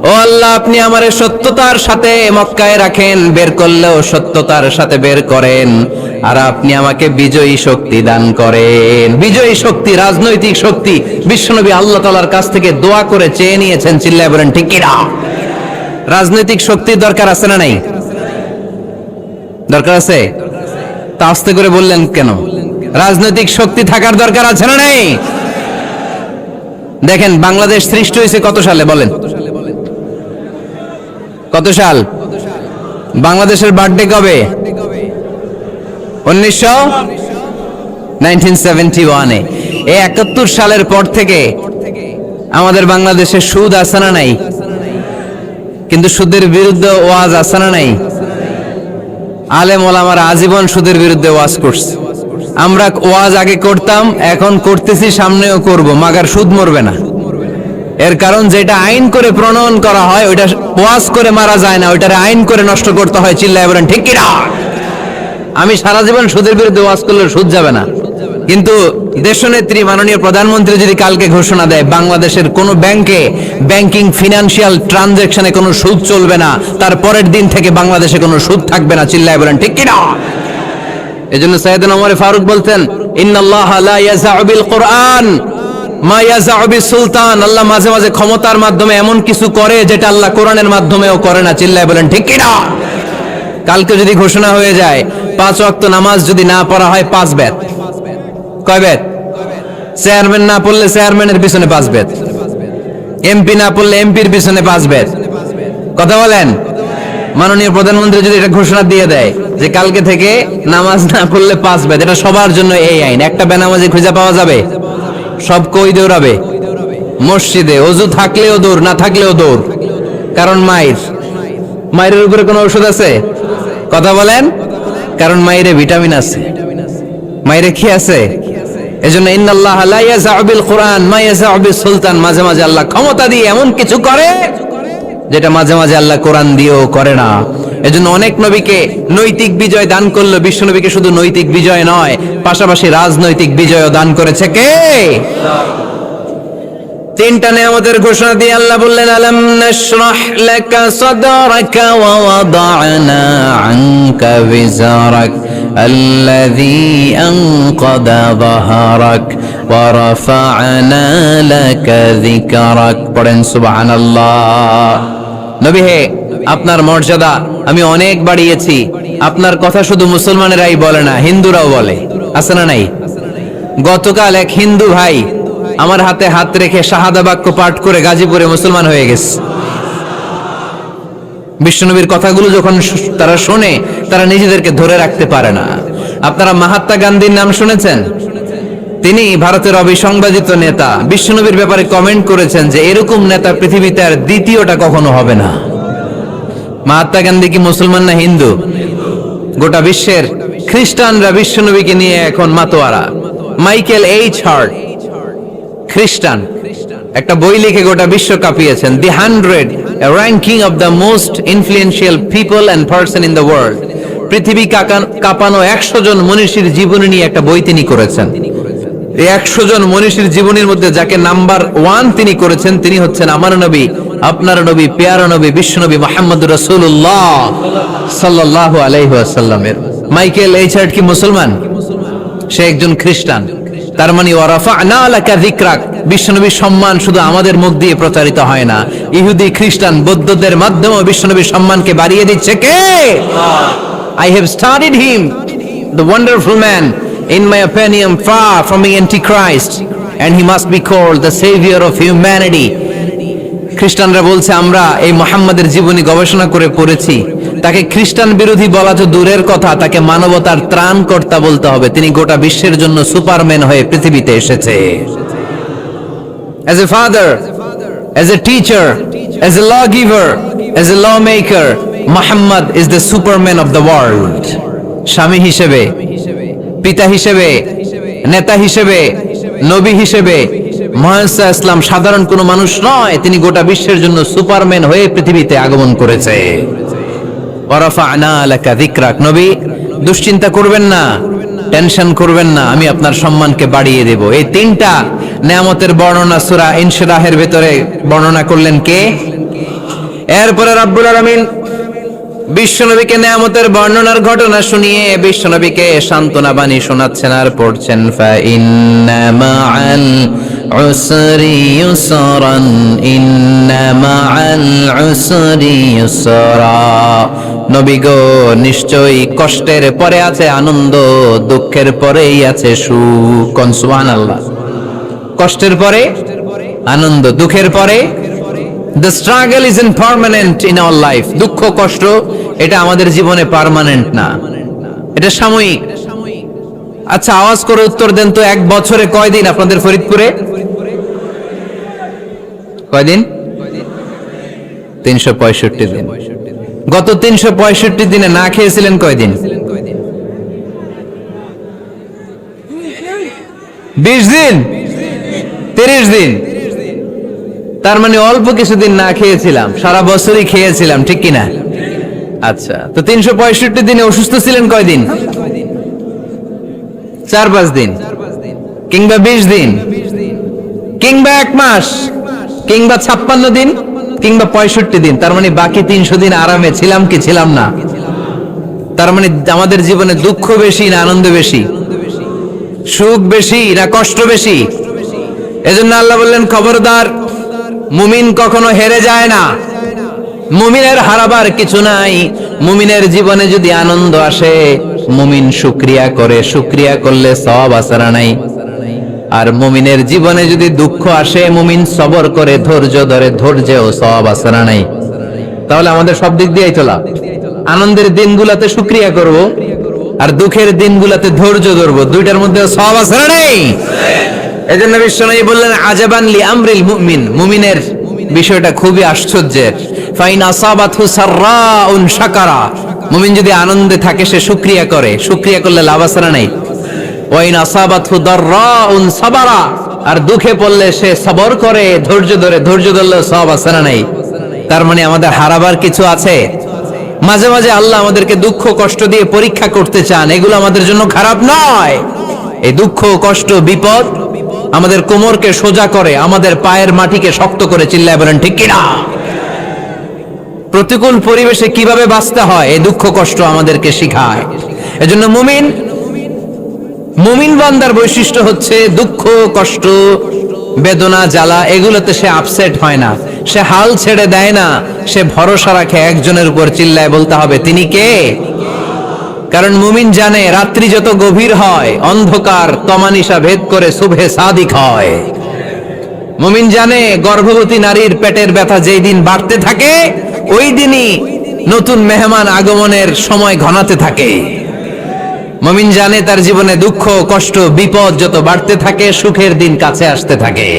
ও আল্লাহ, আপনি আমারে সত্যতার সাথে মক্কায় রাখেন, বের করলেও সত্যতার সাথে বের করেন, আর আপনি আমাকে বিজয়ী শক্তি দান করেন। বিজয়ী শক্তি, রাজনৈতিক শক্তি বিশ্বনবী আল্লাহ তাআলার কাছ থেকে দোয়া করে চেয়ে নিয়েছেন। চিল্লায় বলেন ঠিক কি না? রাজনৈতিক শক্তির দরকার আছে না নাই? দরকার আছে। তা আস্তে করে বললেন কেন? রাজনৈতিক শক্তি থাকার দরকার আছে না নাই? দেখেন, বাংলাদেশ সৃষ্টি হয়েছে কত সালে বলেন? কত সাল? বাংলাদেশের বার্থডে কবে? 1971-এ। এই 71 সালের পর থেকে আমাদের বাংলাদেশে সুদ আছে না নাই? কিন্তু সুদের বিরুদ্ধে ওয়াজ আছে না নাই? আলেম ওলামারা আজীবন সুদের বিরুদ্ধে ওয়াজ করছে। আমরা ওয়াজ আগে করতাম, এখন করতেছি, সামনেও করব, মাগার সুদ মরবে না। এর কারণ যেটা আইন করে প্রণয়ন করা হয় ওইটা ওয়াজ করে মারা যায় না, ওইটারে আইন করে নষ্ট করতে হয়। চিল্লায় বলেন ঠিক কি না? আমি সারা জীবন সুদের বিরুদ্ধে ওয়াজ করলে সুদ যাবে না, কিন্তু দেশনেত্রী মাননীয় প্রধানমন্ত্রী যদি কালকে ঘোষণা দেয় বাংলাদেশের কোন ব্যাংকে ব্যাংকিং ফিনান্সিয়াল ট্রানজাকশনে কোনো সুদ চলবে না, তার পরের দিন থেকে বাংলাদেশে কোনো সুদ থাকবে না। চিল্লায় বলেন ঠিক কি না? এজন্য সাইয়েদনা ওমর ফারুক বলতেন, ইন্নাল্লাহা লা ইয়াযাউ বিল কুরআন মা ইয়াযাউ বিস সুলতান। আল্লাহ মাঝে মাঝে ক্ষমতার মাধ্যমে এমন কিছু করে যেটা আল্লাহ কোরআনের মাধ্যমেও করে না। চিল্লায় বলেন ঠিক কি না? কালকে যদি ঘোষণা হয়ে যায় 5 ওয়াক্ত নামাজ যদি না পড়া হয় 5 বেত। কয় বেত? চেয়ারম্যান না পড়লে চেয়ারম্যানের পিছনে 5 বেত, এমপি না পড়লে এমপির পিছনে 5 বেত। কথা বলেন। মাননীয় প্রধানমন্ত্রী যদি এটা ঘোষণা দিয়ে দেয় যে কালকে থেকে নামাজ না পড়লে 5 বেত, এটা সবার জন্য এই আইন। একটা বেনামাজি খুঁজে পাওয়া যাবে? সব কই দৌড়াবে? মসজিদে। ওযু থাকলেও দৌড়, না থাকলেও দৌড়। কারণ মায়ের উপরে কোনো ঔষধ আছে? কথা বলেন। কারণ মায়েরে ভিটামিন আছে, মায়েরে কি আছে? এজন্য ইন্নাল্লাহা লা ইয়াযাউ বিল কুরআন মা ইয়াযাউ বিস সুলতান। মাঝে মাঝে আল্লাহ ক্ষমতা দিয়ে এমন কিছু করে যেটা মাঝে মাঝে আল্লাহ কোরআন দিয়েও করে না। এজন্য অনেক নবীকে নৈতিক বিজয় দান করলো, বিশ্ব নবীকে শুধু নৈতিক বিজয় নয়, পাশাপাশি রাজনৈতিক বিজয়ও দান করেছে কে? তিনটা নিয়ামতের ঘোষণা দিয়ে আল্লাহ বললেন, আলাম নাশরাহ লাকা সাদরাকা ওয়া ওয়াদা'না আনকা বিজারাক আল্লাযী আনকাদা যাহরাক ওয়া রাফা'না লাকা যিকরাক। পড়েন সুবহানাল্লাহ। নবী হে, আপনার মর্যাদা আমি অনেক বাড়িয়েছি। আপনার কথা শুধু মুসলমানেরাই বলে না, হিন্দুরাও বলে। আছে না নাই? গতকাল এক হিন্দু ভাই আমার হাতে হাত রেখে শাহাদা বাক্য পাঠ করে গাজীপুরে মুসলমান হয়ে গেছে। বিশ্বনবীর কথাগুলো যখন তারা শোনে, তারা নিজেদেরকে ধরে রাখতে পারে না। আপনারা মহাত্মা গান্ধীর নাম শুনেছেন? তিনি ভারতের অবিসংবাদিত নেতা। বিশ্বনবীর ব্যাপারে কমেন্ট করেছেন যে এরকম নেতা পৃথিবীতে আর দ্বিতীয়টা কখনো হবে না। মহাত্মা গান্ধী কি মুসলমান না হিন্দু? গোটা বিশ্বের খ্রিস্টানরা বিশ্বনবীকে নিয়ে এখন মাতোয়ারা। মাইকেল এইচ হার্ট খ্রিস্টান, একটা বই লিখে গোটা বিশ্ব কাঁপিয়েছেন, দি 100 ranking of the most influential people and person in the world. পৃথিবী কাঁপানো 100 জন মনীষীর জীবনী নিয়ে একটা বই তিনি করেছেন। এই 100 জন মনীষীর জীবনীর মধ্যে যাকে নাম্বার 1 তিনি করেছেন, তিনি হচ্ছেন আমার নবী, আপনার নবী, পেয়ারা নবী, বিশ্ব নবী মুহাম্মদুর রাসূলুল্লাহ সাল্লাল্লাহু আলাইহি ওয়াসাল্লামের। মাইকেল এইচ হার্ট কি মুসলমান? সে একজন খ্রিস্টান। তার মানে ওয়া রাফা'না লাকা যিকরাক, বিশ্বনবীর সম্মান শুধু আমাদের মুখ দিয়ে প্রচারিত হয় না, ইহুদি খ্রিস্টান বৌদ্ধদের মাধ্যমেও বিশ্বনবীর সম্মানকে বাড়িয়ে দিচ্ছে কে? I have studied him, the wonderful man, in my opinion far from the antichrist, and he must be called the savior of humanity. খ্রিস্টানরা বলছে আমরা এই মুহাম্মাদের জীবনী গবেষণা করে পড়েছি, তাকে খ্রিস্টান বিরোধী বলা তো দূরের কথা, তাকে মানবতার ত্রাণকর্তা বলতে হবে। তিনি গোটা বিশ্বের জন্য সুপারম্যান হয়ে পৃথিবীতে এসেছে। As a father, as a teacher, as a lawgiver, as a lawmaker, Muhammad is the superman of the world. স্বামী হিসেবে, পিতা হিসেবে, নেতা হিসেবে, নবী হিসেবে মুহাম্মদ ইসলাম সাধারণ কোনো মানুষ নয়, তিনি গোটা বিশ্বের জন্য সুপারম্যান হয়ে পৃথিবীতে আগমন করেছে। ওয়া রাফা'না লাকা যিকরাক, নবী দুশ্চিন্তা করবেন না, টেনশন করবেন না, আমি আপনার সম্মানকে বাড়িয়ে দেব। এই তিনটা নেয়ামতের বর্ণনা সূরা ইনশিরাহের ভিতরে বর্ণনা করলেন কে? এরপরে রাব্বুল আলামিন বিশ্বনবীকে নেয়ামতের বর্ণনার ঘটনা শুনিয়ে বিশ্বনবীকে সান্ত্বনা বাণী শোনাচ্ছেন আর পড়ছেন ফা ইন্না মাআল উসরি ইউসরান, ইন্না মাআল উসরি ইউসরা। নবী গো, নিশ্চয়ই কষ্টের পরে আছে আনন্দ, দুঃখের পরেই আছে সুখ। সুবহানাল্লাহ। কষ্টের পরে আনন্দ, দুঃখের পরে। The struggle isn't permanent in our life. দুঃখ কষ্ট এটা আমাদের জীবনে পার্মানেন্ট না, এটা সাময়িক। আচ্ছা আওয়াজ করে উত্তর দেন তো, এক বছরে কয়দিন আপনাদের ফরিদপুরে? কয়দিন? 365 দিন। গত 365 দিনে না খেয়েছিলেন কয়দিন? 20 দিন, 30 দিন। তার মানে অল্প কিছুদিন না খেয়েছিলাম, সারা বছরই খেয়েছিলাম, ঠিক কিনা? আচ্ছা, তো 365 দিনে অসুস্থ ছিলেন কয়দিন? 4-5 দিন, কিংবা 20 দিন, কিংবা 1 মাস, কিংবা 56 দিন, কিংবা 65 দিন। তার মানে বাকি 300 দিন আরামে ছিলাম কি ছিলাম না? তার মানে আমাদের জীবনে দুঃখ বেশি না আনন্দ বেশি? সুখ বেশি না কষ্ট বেশি? এজন্য আল্লাহ বললেন খবরদার, মুমিন কখনো হেরে যায় না, মুমিনের হারাবার কিছু নাই। মুমিনের জীবনে যদি আনন্দ আসে, মুমিন শুকরিয়া করে, শুকরিয়া করলে সওয়াব আছে না নাই? আর মুমিনের জীবনে যদি দুঃখ আসে, মুমিন সবর করে, ধৈর্য ধরে, ধৈর্যেও সওয়াব আছে না নাই? তাহলে আমাদের সব দিক দিয়েই চলা, আনন্দের দিনগুলোতে শুকরিয়া করব, আর দুঃখের দিনগুলোতে ধৈর্য ধরবো, দুইটার মধ্যে সওয়াব আছে না নাই? এজন্য বিশ্বনবী বললেন আজাবান লি আমরিল মুমিন, মুমিনের বিষয়টা খুবই আশ্চর্যের। ফাইন আসাবাতহু সাররাউন শাকারা, মুমিন যদি আনন্দে থাকে সে শুকরিয়া করে, শুকরিয়া করলে লাভ আছে না নাই? ওয়াইন আসাবাতহু দাররাউন সাবারা, আর দুঃখে পড়লে সে সবর করে, ধৈর্য ধরে, ধৈর্য ধরলে সওয়াব আছে না নাই? তার মানে আমাদের হারাবার কিছু আছে। মাঝে মাঝে আল্লাহ আমাদেরকে দুঃখ কষ্ট দিয়ে পরীক্ষা করতে চান, এগুলো আমাদের জন্য খারাপ নয়। এই দুঃখ কষ্ট বিপদ আমাদের কোমরকে সোজা করে, আমাদের পায়ের মাটিকে শক্ত করে, চিল্লায় বলেন ঠিক কিনা? প্রতিকূল পরিবেশে কিভাবে বাঁচতে হয় এই দুঃখ কষ্ট আমাদেরকে শিখায়। এজন্য মুমিন বান্দার বৈশিষ্ট্য হচ্ছে দুঃখ কষ্ট বেদনা জ্বালা এগুলোতে সে আপসেট হয় না, সে হাল ছেড়ে দেয় না, সে ভরসা রাখে একজনের উপর। চিল্লায় বলতে হবে তিনি কে? কারণ মুমিন জানে রাত্রি যত গভীর হয়, অন্ধকার তমানিসা ভেদ করে সুবহে সাদিক হয়। মুমিন জানে গর্ভবতী নারীর পেটের ব্যথা যেই দিন বাড়তে থাকে, ওই দিনই নতুন মেহমান আগমনের সময় ঘনাতে থাকে। মুমিন জানে তার জীবনে দুঃখ কষ্ট বিপদ যত বাড়তে থাকে, সুখের দিন কাছে আসতে থাকে।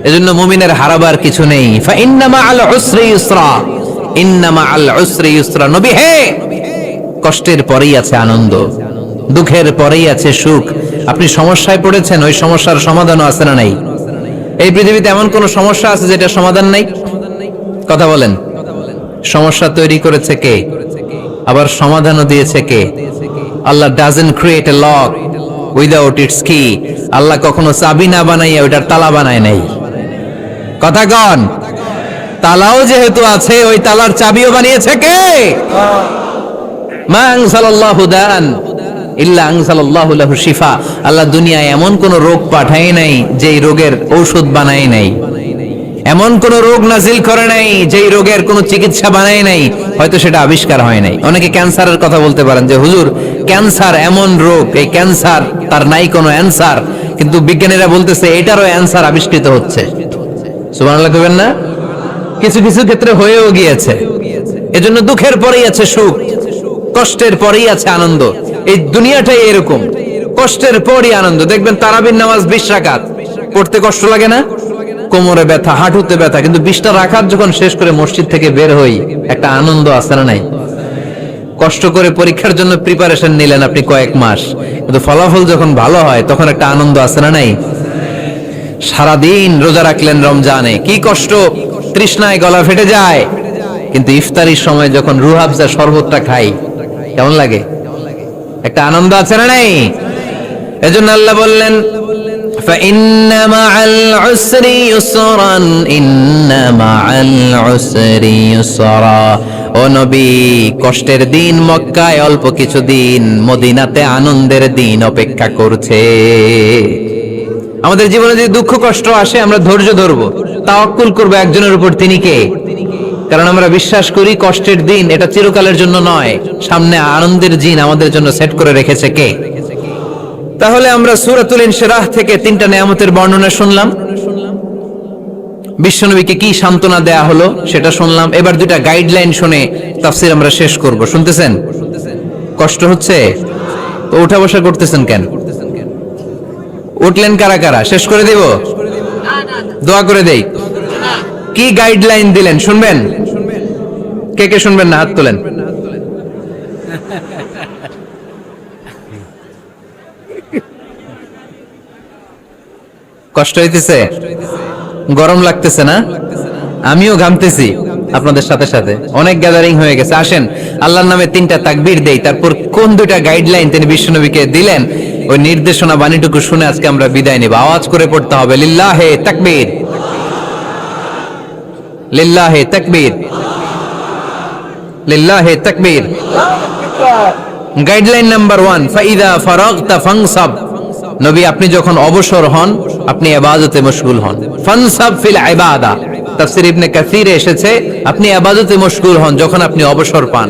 এজন্য মুমিনের হারাবার কিছু নেই। ফা ইন্না মাআল উসরি ইউসরা, ইন্না মাআল উসরি ইউসরা। নবী হে, কষ্টের পরেই আছে আনন্দ, দুঃখের পরেই আছে সুখ। আপনি সমস্যায় পড়েছেন, ওই সমস্যার সমাধানও আছে না নাই? এই পৃথিবীতে এমন কোন সমস্যা আছে যেটা সমাধান নাই? কথা বলেন। সমস্যা তৈরি করেছে কে? আবার সমাধানও দিয়েছে কে? আল্লাহ doesn't create a lock without its key. আল্লাহ কখনো চাবি না বানাইয়া ওইটার তালা বানায় নাই। কথা কন। তালাও যেহেতু আছে, ওই তালার চাবিও বানিয়েছে কে? মান সাল্লাল্লাহু দান, ইল্লা আনজালাল্লাহু লাহু শিফা, আল্লাহ দুনিয়ায় এমন কোন রোগ পাঠায় নাই যেই রোগের ঔষধ বানায় নাই, এমন কোন রোগ নাজিল করে নাই যেই রোগের কোন চিকিৎসা বানায় নাই, হয়তো সেটা আবিষ্কার হয় নাই। অনেকে ক্যান্সারের কথা বলতে পারেন যে হুজুর ক্যান্সার এমন রোগ, এই ক্যান্সার তার নাই কোনো অ্যান্সার, কিন্তু বিজ্ঞানীরা বলতেছে এটারও অ্যান্সার আবিষ্কৃত হচ্ছে। সুবহানাল্লাহ কইবেন না? কিছু কিছু ক্ষেত্রে হয়েও গিয়েছে। এজন্য দুঃখের পরেই আছে সুখ, কষ্টের পরেই আছে আনন্দ। এই দুনিয়াটাই এরকম, কষ্টের পরই আনন্দ। দেখবেন তারাবির নামাজ 20 রাকাত পড়তে কষ্ট লাগে না? কোমরে ব্যথা, হাঁটুতে ব্যথা, কিন্তু 20টা রাকাত যখন শেষ করে মসজিদ থেকে বের হই একটা আনন্দ আছে না নাই? কষ্ট করে পরীক্ষার জন্য প্রিপারেশন নিলেন আপনি কয়েক মাস, কিন্তু ফলাফল যখন ভালো হয় তখন একটা আনন্দ আছে না নাই? সারাদিন রোজা রাখলেন রমজানে, কি কষ্ট, তৃষ্ণায় গলা ফেটে যায়, কিন্তু ইফতারির সময় যখন রুহ আফজা শরবতটা খাই কেমন লাগে? একটা আনন্দ আছে না নাই? এজন্য আল্লাহ বললেন فإن مع العسر يسرا إن مع العسر يسرا। ও নবী, কষ্টের দিন মক্কায় অল্প কিছু দিন, মদিনাতে আনন্দের দিন অপেক্ষা করছে। আমাদের জীবনে যদি দুঃখ কষ্ট আসে আমরা ধৈর্য ধরবো, তাওয়াক্কুল করবো একজনের উপর, তিনি কে? কারণ আমরা বিশ্বাস করি কষ্টের দিন এটা চিরকালের জন্য নয়, সামনে আনন্দের দিন আমাদের জন্য সেট করে রেখেছে কে? তাহলে আমরা সূরাতুল ইনশিরাহ থেকে 3টা নিয়ামতের বর্ণনা শুনলাম, বিশ্বনবীকে কি সান্ত্বনা দেয়া হলো সেটা শুনলাম। এবার 2টা গাইডলাইন শুনে তাফসীর আমরা শেষ করব। শুনতেছেন? কষ্ট হচ্ছে তো উঠা বসা করতেছেন কেন? উঠলেন কারা কারা? শেষ করে দেব? দোয়া করে দেই। কি গাইডলাইন দিলেন শুনবেন? কে কে শুনবেন না হাত তোলেন। কষ্ট হইতেছে? গরম লাগতেছে না? আমিও ঘামতেছি আপনাদের সাথে সাথে, অনেক গ্যাদারিং হয়ে গেছে। আসেন আল্লাহর নামে 3টা তাকবীর দেই, তারপর কোন 2টা গাইডলাইন তিনি বিশ্বনবীকে দিলেন ওই নির্দেশনা বাণীটুকু শুনে আজকে আমরা বিদায় নিব। আওয়াজ করে পড়তে হবে লিল্লাহে তাকবীর, লিল্লাহে তাকবীর, লিল্লাহে তাকবীর। গাইডলাইন নাম্বার 1, ফাইদা ফারাগতা ফানসাব। নবী আপনি যখন অবসর হন আপনি ইবাদতে মশগুল হন। ফানসাব ফিল ইবাদা, তাফসীর ইবনে কাসিরে এসেছে আপনি ইবাদতে মশগুল হন যখন আপনি অবসর পান।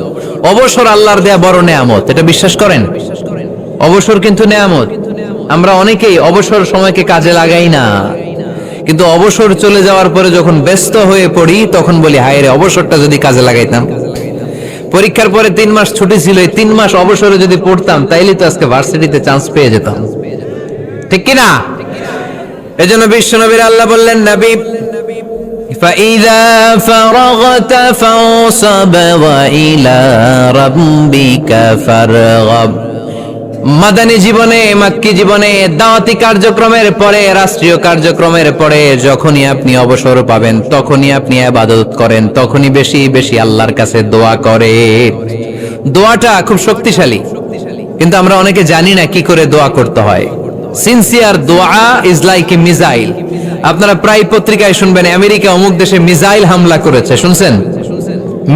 অবসর আল্লাহর দেয়া বড় নেয়ামত, এটা বিশ্বাস করেন? অবসর কিন্তু নেয়ামত। আমরা অনেকেই অবসর সময়কে কাজে লাগাই না, কিন্তু অবসর চলে যাওয়ার পরে যখন ব্যস্ত হয়ে পড়ি তখন বলি হায় রে, অবসরটা যদি কাজে লাগাইতাম। পরীক্ষার পরে 3 মাস ছুটি ছিল, এই 3 মাস অবসরে যদি পড়তাম তাইলে তো আজকে ভার্সিটিতে চান্স পেয়ে যেতাম, ঠিক কি না? এজন্য বিশ্বনবীর আল্লাহ বললেন নবী ফাইযা ফারাগতা ফানসাব ওয়া ইলা রাব্বিকা ফারগাব। মাদানী জীবনে, মাক্কি জীবনে, দাওয়াতি কার্যক্রমের পরে, রাষ্ট্রীয় কার্যক্রমের পরে যখনই আপনি অবসর পাবেন তখনই আপনি ইবাদত করেন, তখনই বেশি বেশি আল্লাহর কাছে দোয়া করেন। দোয়াটা খুব শক্তিশালী, কিন্তু আমরা অনেকে জানি না কি করে দোয়া করতে হয়। সিনসিয়ার দোয়া ইজ লাইক এ মিসাইল। আপনারা প্রায় পত্রিকায় শুনবেন আমেরিকা অমুক দেশে মিসাইল হামলা করেছে, শুনছেন?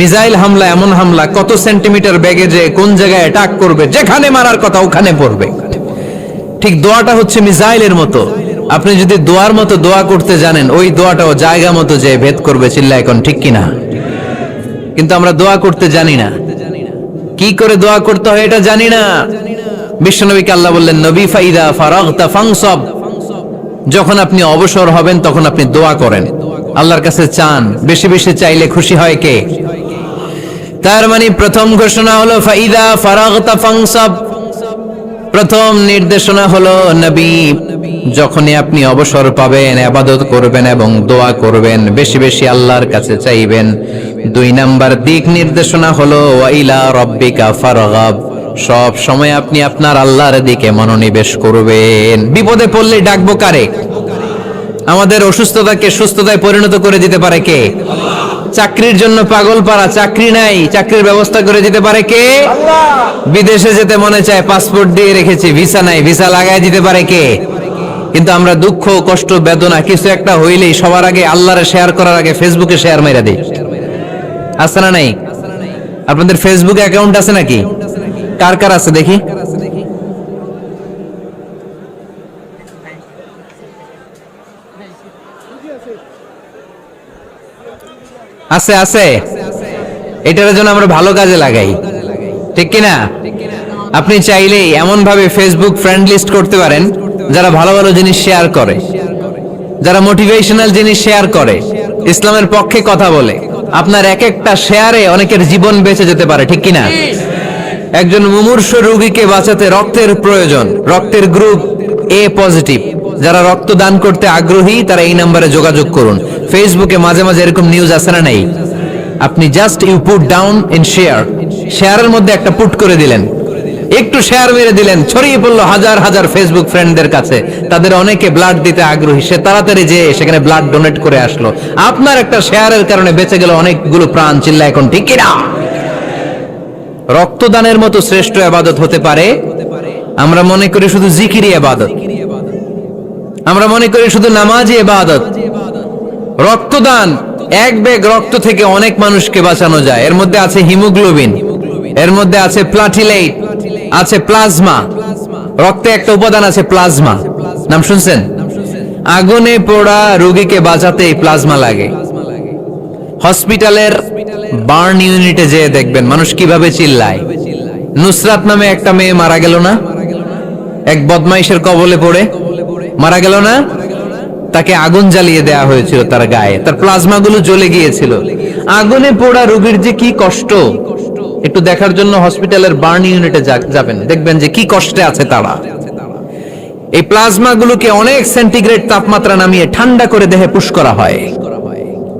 মিসাইল হামলা এমন হামলা, কত সেন্টিমিটার বেগে যে কোন জায়গায় অ্যাটাক করবে, যেখানে মারার কথা ওখানে পড়বে। ঠিক দোয়াটা হচ্ছে মিসাইলের মতো। আপনি যদি দোয়ার মতো দোয়া করতে জানেন ওই দোয়াটাও জায়গা মতো যে ভেদ করবে, চিল্লা এখন ঠিক কিনা? কিন্তু আমরা দোয়া করতে জানি না, কি করে দোয়া করতে হয় এটা জানি না। বিশ্বনবীকে আল্লাহ বললেন নবী ফাইদা ফারাগতা ফানসাব, যখন আপনি অবসর হবেন তখন আপনি দোয়া করেন, আল্লাহর কাছে চান। বেশি বেশি চাইলে খুশি হয় কে? তার মানে প্রথম ঘোষণা হলো ফাইদা ফারাগতা ফানসাব। প্রথম নির্দেশনা হলো নবী যখনই আপনি অবসর পাবেন ইবাদত করবেন এবং দোয়া করবেন, বেশি বেশি আল্লাহর কাছে চাইবেন। 2 নাম্বার দিক নির্দেশনা হলো ওয়া ইলা রাব্বিকা ফারগাব, সব সময় আপনি আপনার আল্লাহর দিকে মনোনিবেশ করবেন। বিপদে পড়লে ডাকবো কারে? আমাদের অসুস্থতাকে সুস্থতায় পরিণত করে দিতে পারে কে? চাকরির জন্য পাগল পারা, চাকরি নাই, চাকরির ব্যবস্থা করে দিতে পারে কে? বিদেশে যেতে মনে চায়, পাসপোর্ট দিয়ে রেখেছি, ভিসা নাই, ভিসা লাগায় দিতে পারে কে? কিন্তু আমরা দুঃখ কষ্ট বেদনা কিছু একটা হইলেই সবার আগে আল্লাহরে শেয়ার করার আগে ফেসবুকে শেয়ার মাইরা দিই। আছে না নাই? আপনাদের ফেসবুকে অ্যাকাউন্ট আছে নাকি? কার কার আছে দেখি? আছে আছে, এটার জন্য আমরা ভালো কাজে লাগাই, ঠিক কিনা? আপনি চাইলেই এমন ভাবে ফেসবুক ফ্রেন্ড লিস্ট করতে পারেন যারা ভালো ভালো জিনিস শেয়ার করে, যারা মোটিভেশনাল জিনিস শেয়ার করে, ইসলামের পক্ষে কথা বলে। আপনার এক একটা শেয়ারে অনেকের জীবন বেঁচে যেতে পারে, ঠিক কিনা? একজন মুমূর্ষু রোগীকে বাঁচাতে রক্তের প্রয়োজন, রক্তের গ্রুপ এ পজিটিভ। যারা রক্ত দান করতে আগ্রহী তারা এই নম্বরে যোগাযোগ করুন। ফেসবুকে মাঝে মাঝে এরকম নিউজ আসে না নাই? আপনি just you put down in share, শেয়ারের মধ্যে একটা পুট করে দিলেন, একটু শেয়ার মেরে দিলেন, ছড়িয়ে পড়লো হাজার হাজার ফেসবুক ফ্রেন্ডদের কাছে। তাদের অনেকে ব্লাড দিতে আগ্রহী, সে তাড়াতাড়ি যে সেখানে ব্লাড ডোনেট করে আসলো। আপনার একটা শেয়ারের কারণে বেঁচে গেল অনেকগুলো প্রাণ। চিল্লা এখন ঠিক কিনা? রক্তদানের মতো শ্রেষ্ঠ ইবাদত হতে পারে? আমরা মনে করি শুধু জিকিরি ইবাদত, আমরা মনে করি শুধু নামাজি ইবাদত। রক্তদান, এক ব্যাগ রক্ত থেকে অনেক মানুষকে বাঁচানো যায়। এর মধ্যে আছে হিমোগ্লোবিন, এর মধ্যে আছে প্লাটিলেট, আছে প্লাজমা। রক্তে একটা উপাদান আছে প্লাজমা, নাম শুনছেন? আগুনে পোড়া রোগীকে বাঁচাতে এই প্লাজমা লাগে। হসপিটালের বার্ন ইউনিটে যেয়ে দেখবেন মানুষ কিভাবে চিল্লায়। নুসরাত নামে একটা মেয়ে মারা গেল না? এক বদমাইশের কবলে পড়ে মারা গেল না? তাকে আগুন জ্বালিয়ে দেয়া হয়েছিল তার গায়ে, তার প্লাজমা গুলো জ্বলে গিয়েছিল। আগুনে পোড়া রোগীর যে কি কষ্ট, একটু দেখার জন্য হসপিটালের বার্ন ইউনিটে যাবেন, দেখবেন যে কি কষ্টে আছে তারা। এই প্লাজমা গুলোকে অনেক সেন্টিগ্রেড তাপমাত্রা নামিয়ে ঠান্ডা করে দেহে পুশ করা হয়।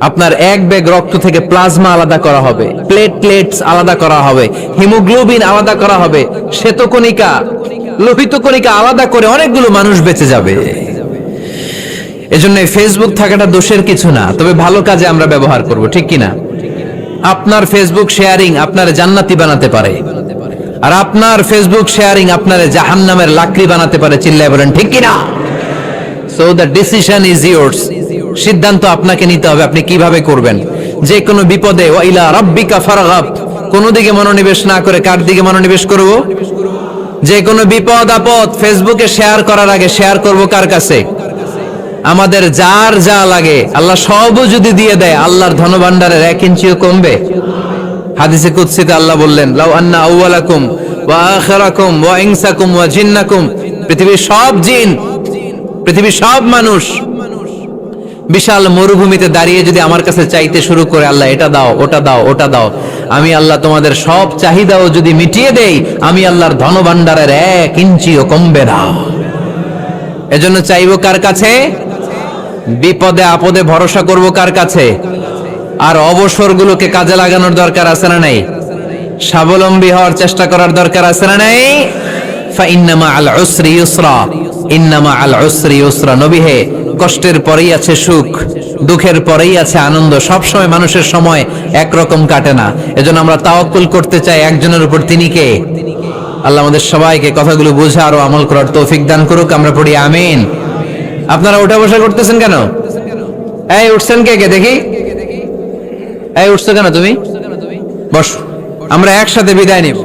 আপনার এক ব্যাগ রক্ত থেকে প্লাজমা আলাদা করা হবে, প্লেটলেটস আলাদা করা হবে, হিমোগ্লোবিন আলাদা করা হবে, শ্বেতকণিকা, লোহিত কণিকা আলাদা করে অনেকগুলো মানুষ বেঁচে যাবে। এজন্য ফেসবুক থাকাটা দোষের কিছু না, তবে ভালো কাজে আমরা ব্যবহার করব, ঠিক কিনা? আপনার ফেসবুক শেয়ারিং আপনার জান্নাতি বানাতে পারে, আর আপনার ফেসবুক শেয়ারিং আপনার জাহান্নামের লাকড়ি বানাতে পারে। চিল্লায় বলেন ঠিক কিনা? So the decision is yours, সিদ্ধান্ত আপনাকে নিতে হবে আপনি কিভাবে করবেন। যে কোনো বিপদে ওয়া ইলা রাব্বিকা ফারগাব, কোন দিকে মনোনিবেশ না করে কার দিকে মনোনিবেশ করব? যে কোনো বিপদ আপদ ফেসবুকে শেয়ার করার আগে শেয়ার করব কার কাছে? আমাদের যার যা লাগে আল্লাহ সবও যদি দিয়ে দেয়, আল্লাহর ধনভাণ্ডারের 1 ইঞ্চিও কমবে? হাদিসে কুদসিতে আল্লাহ বললেন, লাউ আন্না আউওয়ালাকুম ওয়া আখিরাকুম ওয়া ইনসাকুম ওয়া জিন্নাকুম, পৃথিবীর সব জিন, পৃথিবীর সব মানুষ বিশাল মরুভূমিতে দাঁড়িয়ে যদি আমার কাছে চাইতে শুরু করে, আল্লাহ এটা দাও, ওটা দাও, ওটা দাও, আমি আল্লাহ তোমাদের সব চাহিদাও যদি মিটিয়ে দেই, আমি আল্লাহর ধনভাণ্ডারের 1 ইঞ্চিও কমবে না। এজন্য চাইবো কার কাছে? বিপদে আপদে ভরসা করব কার কাছে? আর অবসরগুলোকে কাজে লাগানোর দরকার আছে না নাই? স্বাবলম্বী হওয়ার চেষ্টা করার দরকার আছে না নাই? ফাইন্নামা আল উসরি ইউসরা, ইন্নামা আল উসরি ইউসরা। নবী হে, কষ্টের পরেই আছে সুখ, দুঃখের পরেই আছে আনন্দ। সব সময় মানুষের সময় একরকম কাটে না। এজন্য আমরা তাওয়াক্কুল করতে চাই একজনের উপর, তিনি কে? আল্লাহ আমাদের সবাইকে কথাগুলো বুঝে আরো আমল করার তৌফিক দান করুক। আমরা পড়ি আমিন। আপনারা উঠা বসা করতেছেন কেন? এই উঠছেন কে কে দেখি? এই উঠছো কেন তুমি? বস, আমরা একসাথে বিদায় নিব।